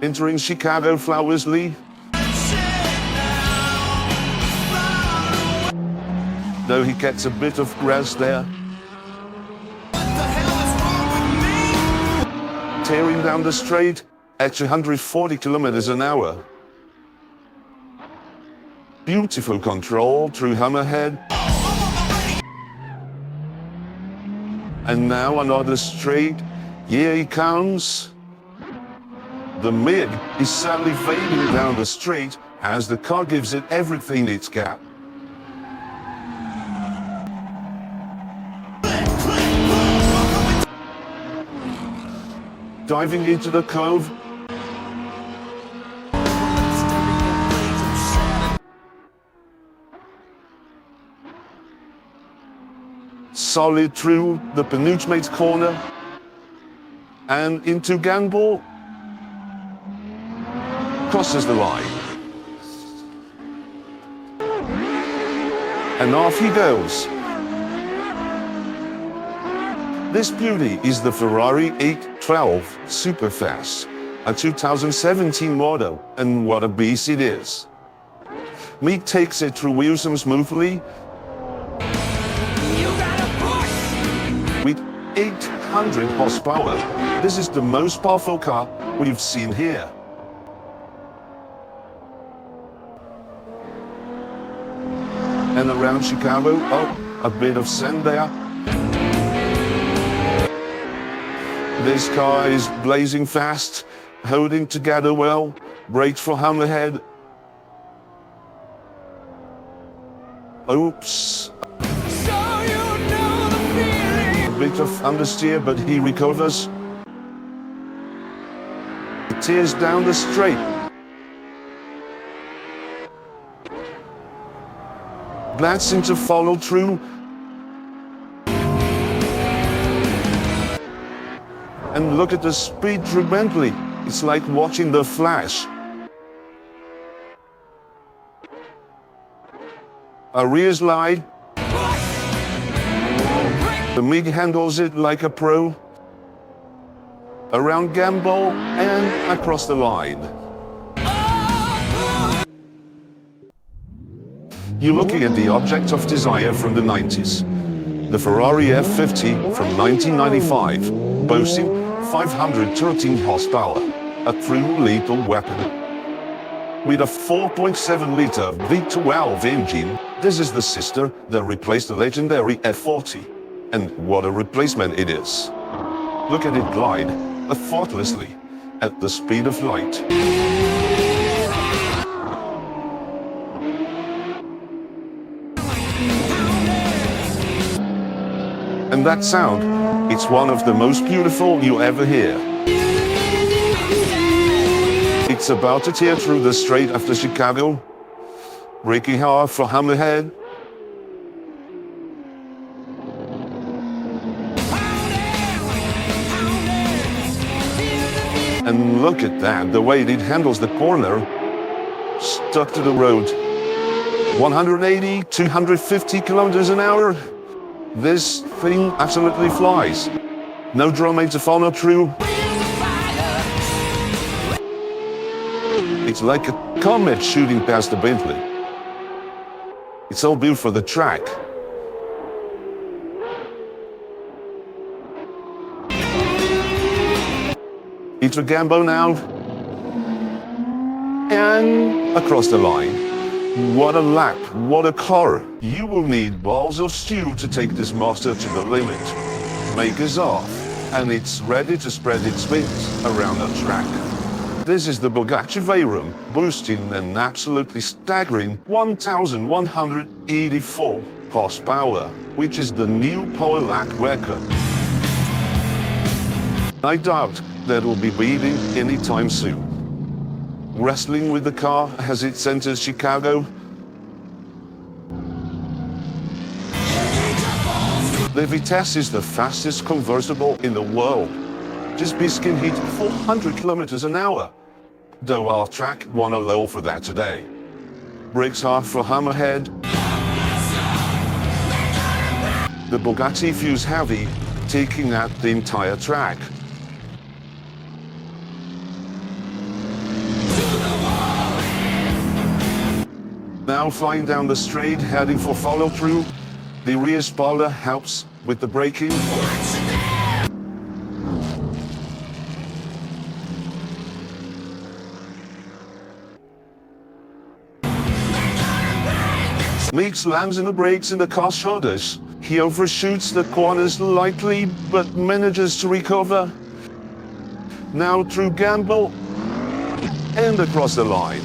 [SPEAKER 2] Entering Chicago Flowersly. Though he gets a bit of grass there. Tearing down the straight at 240 kilometers an hour. Beautiful control through hammerhead. And now another straight. Here he comes. The mid is sadly fading down the straight as the car gives it everything it's got. Diving into the cove. Solid through the penultimate corner and into Gambol. Crosses the line. And off he goes. This beauty is the Ferrari 812 Superfast, a 2017 model, and what a beast it is. Meek takes it through Wilson smoothly with 8 500 horsepower. This is the most powerful car we've seen here. And around Chicago, oh, a bit of sand there. This car is blazing fast, holding together well, brakes for hammerhead. Oops.
[SPEAKER 3] So you know the feeling.
[SPEAKER 2] A bit of understeer, but he recovers. He tears down the straight. Blasting to follow through. And look at the speed through Bentley. It's like watching The Flash. A rear slide. The MiG handles it like a pro. Around Gamble and across the line. You're looking at the object of desire from the 90s. The Ferrari F50 from 1995, boasting 513 horsepower, a true lethal weapon. With a 4.7-liter V12 engine, this is the sister that replaced the legendary F40. And what a replacement it is. Look at it glide, effortlessly, at the speed of light. And that sound, it's one of the most beautiful you ever hear. It's about to tear through the straight after Chicago, braking hard for hammerhead. And look at that, the way it handles the corner, stuck to the road. 180, 250 kilometers an hour. This thing absolutely flies. No drummer to follow through. It's like a comet shooting past the Bentley. It's all built for the track. It's a Gambo now. And across the line. What a lap, what a car. You will need balls of steel to take this monster to the limit. Make us off, and it's ready to spread its wings around the track. This is the Bugatti Veyron, boasting an absolutely staggering 1,184 horsepower, which is the new power lack record. I doubt that will be beating anytime soon. Wrestling with the car as it enters Chicago. The Vitesse is the fastest convertible in the world. Just Biskin hit 400 kilometers an hour. Though our track won a low for that today. Brakes hard for hammerhead. The Bugatti fuse heavy, taking out the entire track. Now flying down the straight, heading for follow-through. The rear spoiler helps with the braking. Meek slams in the brakes and the car shudders. He overshoots the corners lightly, but manages to recover. Now through Gamble and across the line.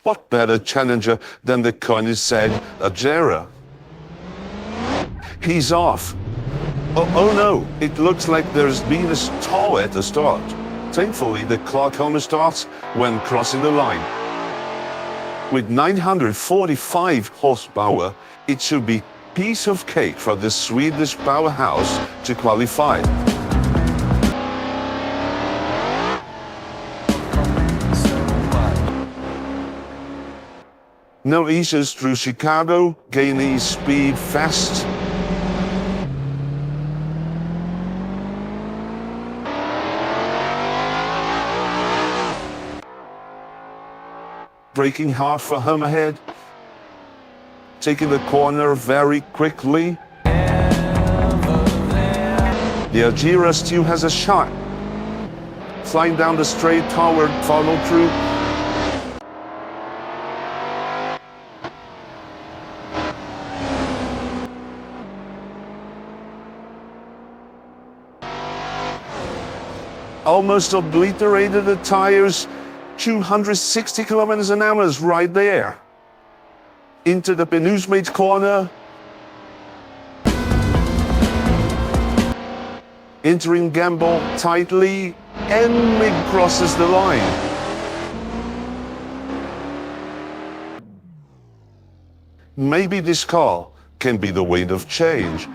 [SPEAKER 2] What better challenger than the Koenigsegg Agera? He's off. Oh no, it looks like there's been a stall at the start. Thankfully, the clock only starts when crossing the line. With 945 horsepower, it should be piece of cake for the Swedish powerhouse to qualify. No issues through Chicago, gaining speed fast. Braking hard for hammerhead. Taking the corner very quickly. The Algira still has a shot. Flying down the straight toward follow through. Almost obliterated the tires. 260 kilometers an hour is right there. Into the penultimate corner. Entering Gamble tightly, and Mig crosses the line. Maybe this car can be the wind of change.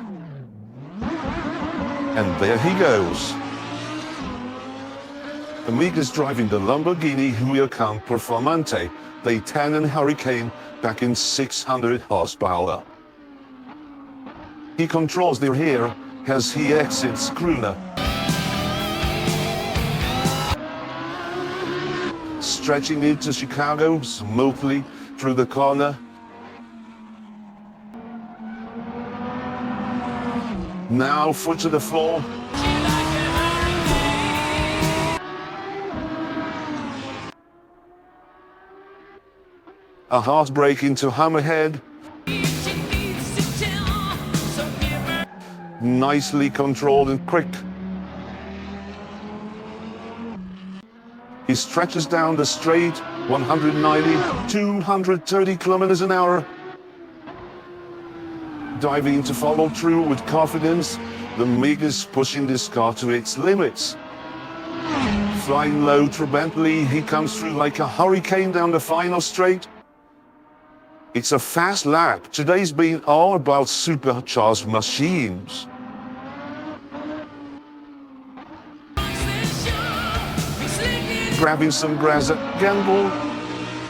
[SPEAKER 2] And there he goes. Mig is driving the Lamborghini Huracan Performante, the Italian Hurricane, back in 600 horsepower. He controls the rear as he exits Kruna. Stretching into Chicago smoothly through the corner. Now foot to the floor. A hard brake into Hammerhead. Nicely controlled and quick. He stretches down the straight, 190, 230 kilometers an hour. Diving to follow through with confidence, the Mig is pushing this car to its limits. Flying low trabantly, he comes through like a hurricane down the final straight. It's a fast lap. Today's been all about supercharged machines. Grabbing some grass at Gamble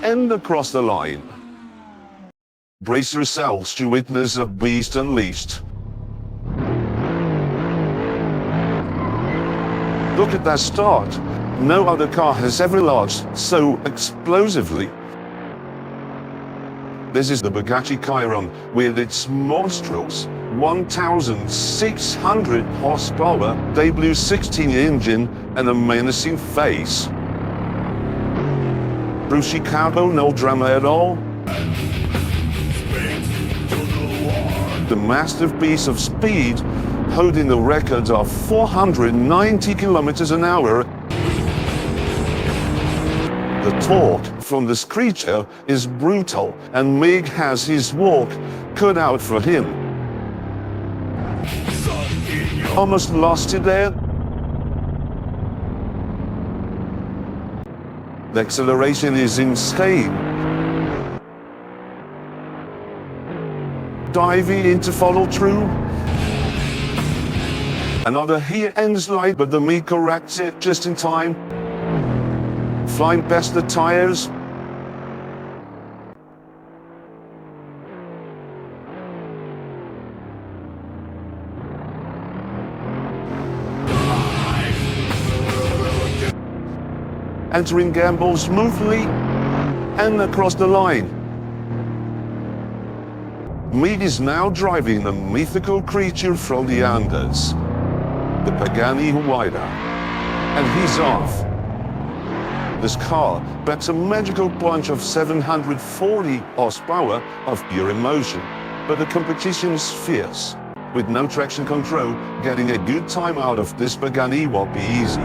[SPEAKER 2] and across the line. Brace yourselves to witness a beast unleashed. Look at that start. No other car has ever launched so explosively. This is the Bugatti Chiron with its monstrous 1,600 horsepower W16 engine and a menacing face. Through Chicago, no drama at all. The masterpiece of speed, holding the record of 490 kilometers an hour. The torque from this creature is brutal, and Mig has his walk cut out for him. Almost lost it there. The acceleration is insane. Diving into follow through. Another here-end slide, but the Mig corrects it just in time. Flying past the tires. Entering Gamble smoothly and across the line. Mig is now driving a mythical creature from the Andes, the Pagani Huayra, and he's off. This car packs a magical punch of 740 horsepower of pure emotion, but the competition is fierce. With no traction control, getting a good time out of this Pagani won't be easy.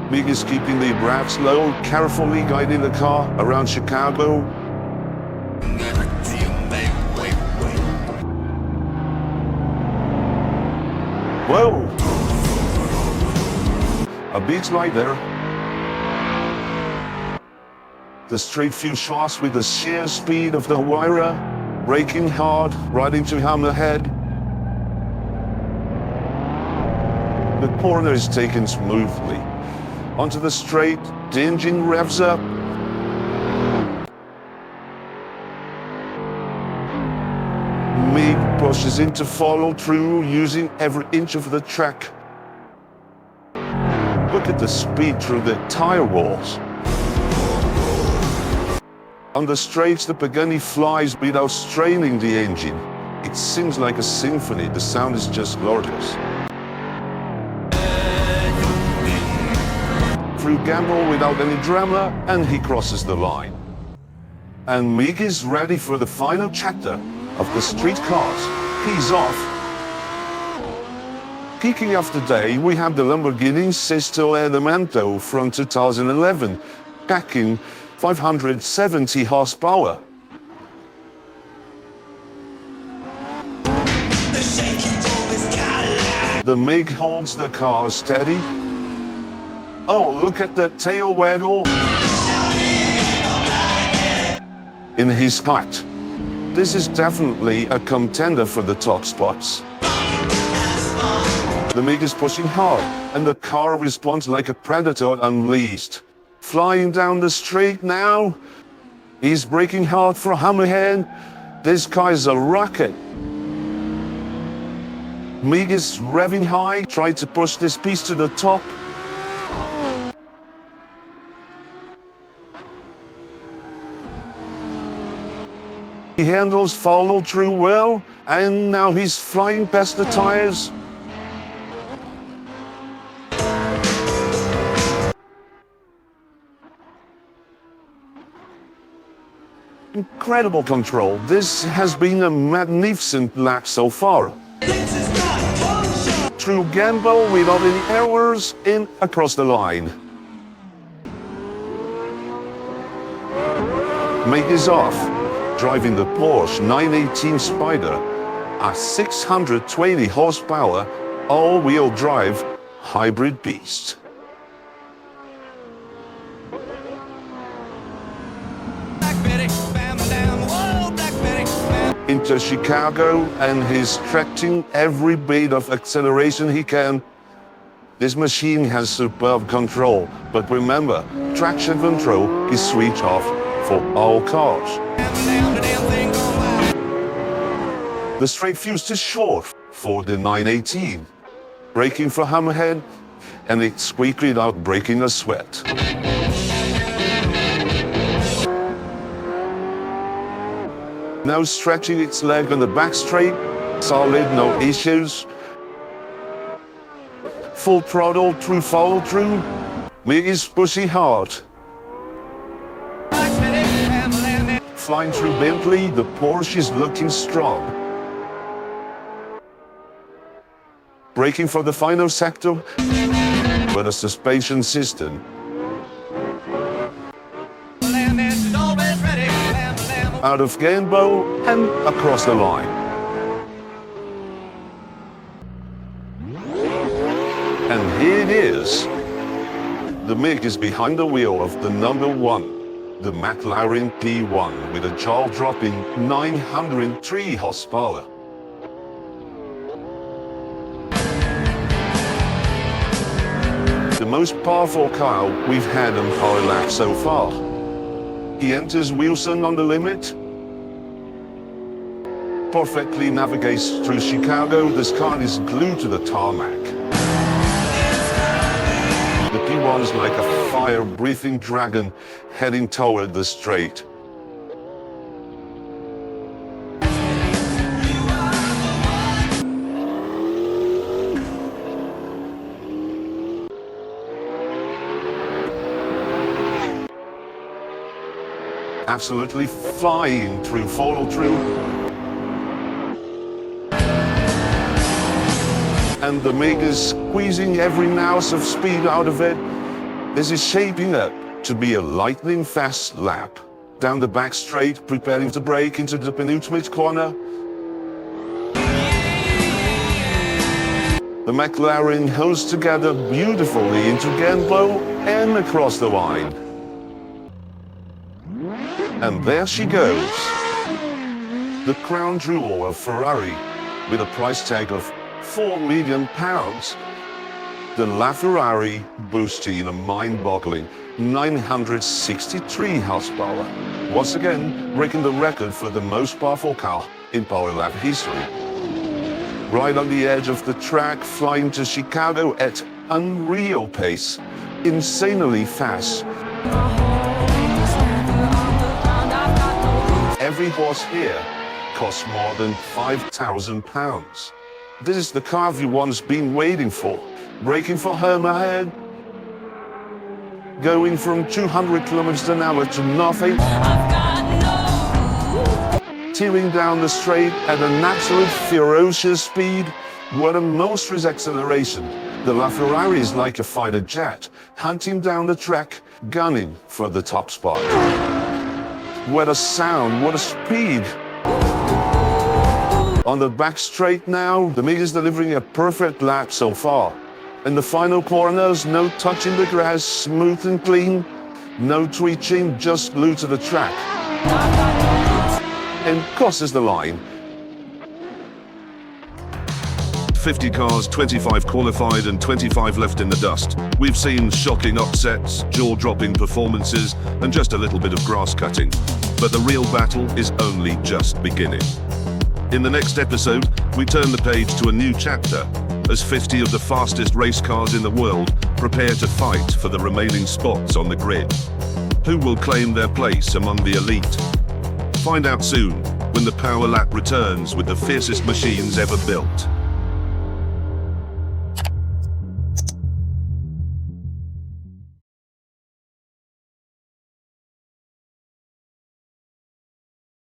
[SPEAKER 2] Mig is keeping the brakes low, carefully guiding the car around Chicago. Whoa! A big slide there. The straight few shots with the sheer speed of the Huayra, braking hard, right into Hammerhead. The corner is taken smoothly. Onto the straight, the engine revs up. Mig pushes in to follow through, using every inch of the track. Look at the speed through the tire walls. On the straights, the Pagani flies without straining the engine. It seems like a symphony. The sound is just gorgeous. Through gamble without any drama, and he crosses the line. And Mig is ready for the final chapter of the street cars. He's off. Kicking off the day, we have the Lamborghini Sesto Elemento from 2011, packing 570 horsepower. The Mig holds the car steady. Oh, look at that tail waggle in his cut. This is definitely a contender for the top spots. The Mig is pushing hard, and the car responds like a predator unleashed. Flying down the street now. He's braking hard for Hammerhead. This guy's a rocket. Mig is revving high, trying to push this piece to the top. He handles follow through well, and now he's flying past the tires. Incredible control. This has been a magnificent lap so far. Through gamble without any errors, in across the line. Mig is off, driving the Porsche 918 Spider, a 620 horsepower, all-wheel drive hybrid beast. Into Chicago, and he's stretching every bit of acceleration he can. This machine has superb control, but remember, traction control is switched off for all cars. The straight fuse is short for the 918. Braking for Hammerhead, and it squeaked without breaking a sweat. Now stretching its leg on the back straight, solid, no issues. Full throttle through follow through. Mig is pushing hard. Flying through Bentley, the Porsche is looking strong. Braking for the final sector with a suspension system. Out of gamble and across the line. And here it is. The Mig is behind the wheel of the number one, the McLaren P1, with a jaw-dropping 903 horsepower. The most powerful car we've had on Power Lap so far. He enters Wilson on the limit. Perfectly navigates through Chicago. This car is glued to the tarmac. The P1 is like a fire-breathing dragon heading toward the straight. Absolutely flying through follow-through. And the Mig is squeezing every ounce of speed out of it. This is shaping up to be a lightning-fast lap. Down the back straight, preparing to brake into the penultimate corner. The McLaren holds together beautifully into Gambo and across the line. And there she goes. The crown jewel of Ferrari, with a price tag of £4 million. The LaFerrari boasting a mind-boggling 963 horsepower, once again breaking the record for the most powerful car in Power Lap history. Right on the edge of the track, flying to Chicago at unreal pace, insanely fast. Every horse here costs more than £5,000. This is the car everyone's been waiting for. Braking for home ahead. Going from 200 kilometers an hour to nothing. Tearing down the straight at an absolute ferocious speed. What a monstrous acceleration. The LaFerrari is like a fighter jet, hunting down the track, gunning for the top spot. What a sound, what a speed. On the back straight now, the Mig is delivering a perfect lap so far. In the final corners, no touching the grass, smooth and clean. No twitching, just glue to the track. And crosses the line.
[SPEAKER 1] 50 cars, 25 qualified and 25 left in the dust. We've seen shocking upsets, jaw-dropping performances, and just a little bit of grass cutting. But the real battle is only just beginning. In the next episode, we turn the page to a new chapter, as 50 of the fastest race cars in the world prepare to fight for the remaining spots on the grid. Who will claim their place among the elite? Find out soon, when the Power Lap returns with the fiercest machines ever built.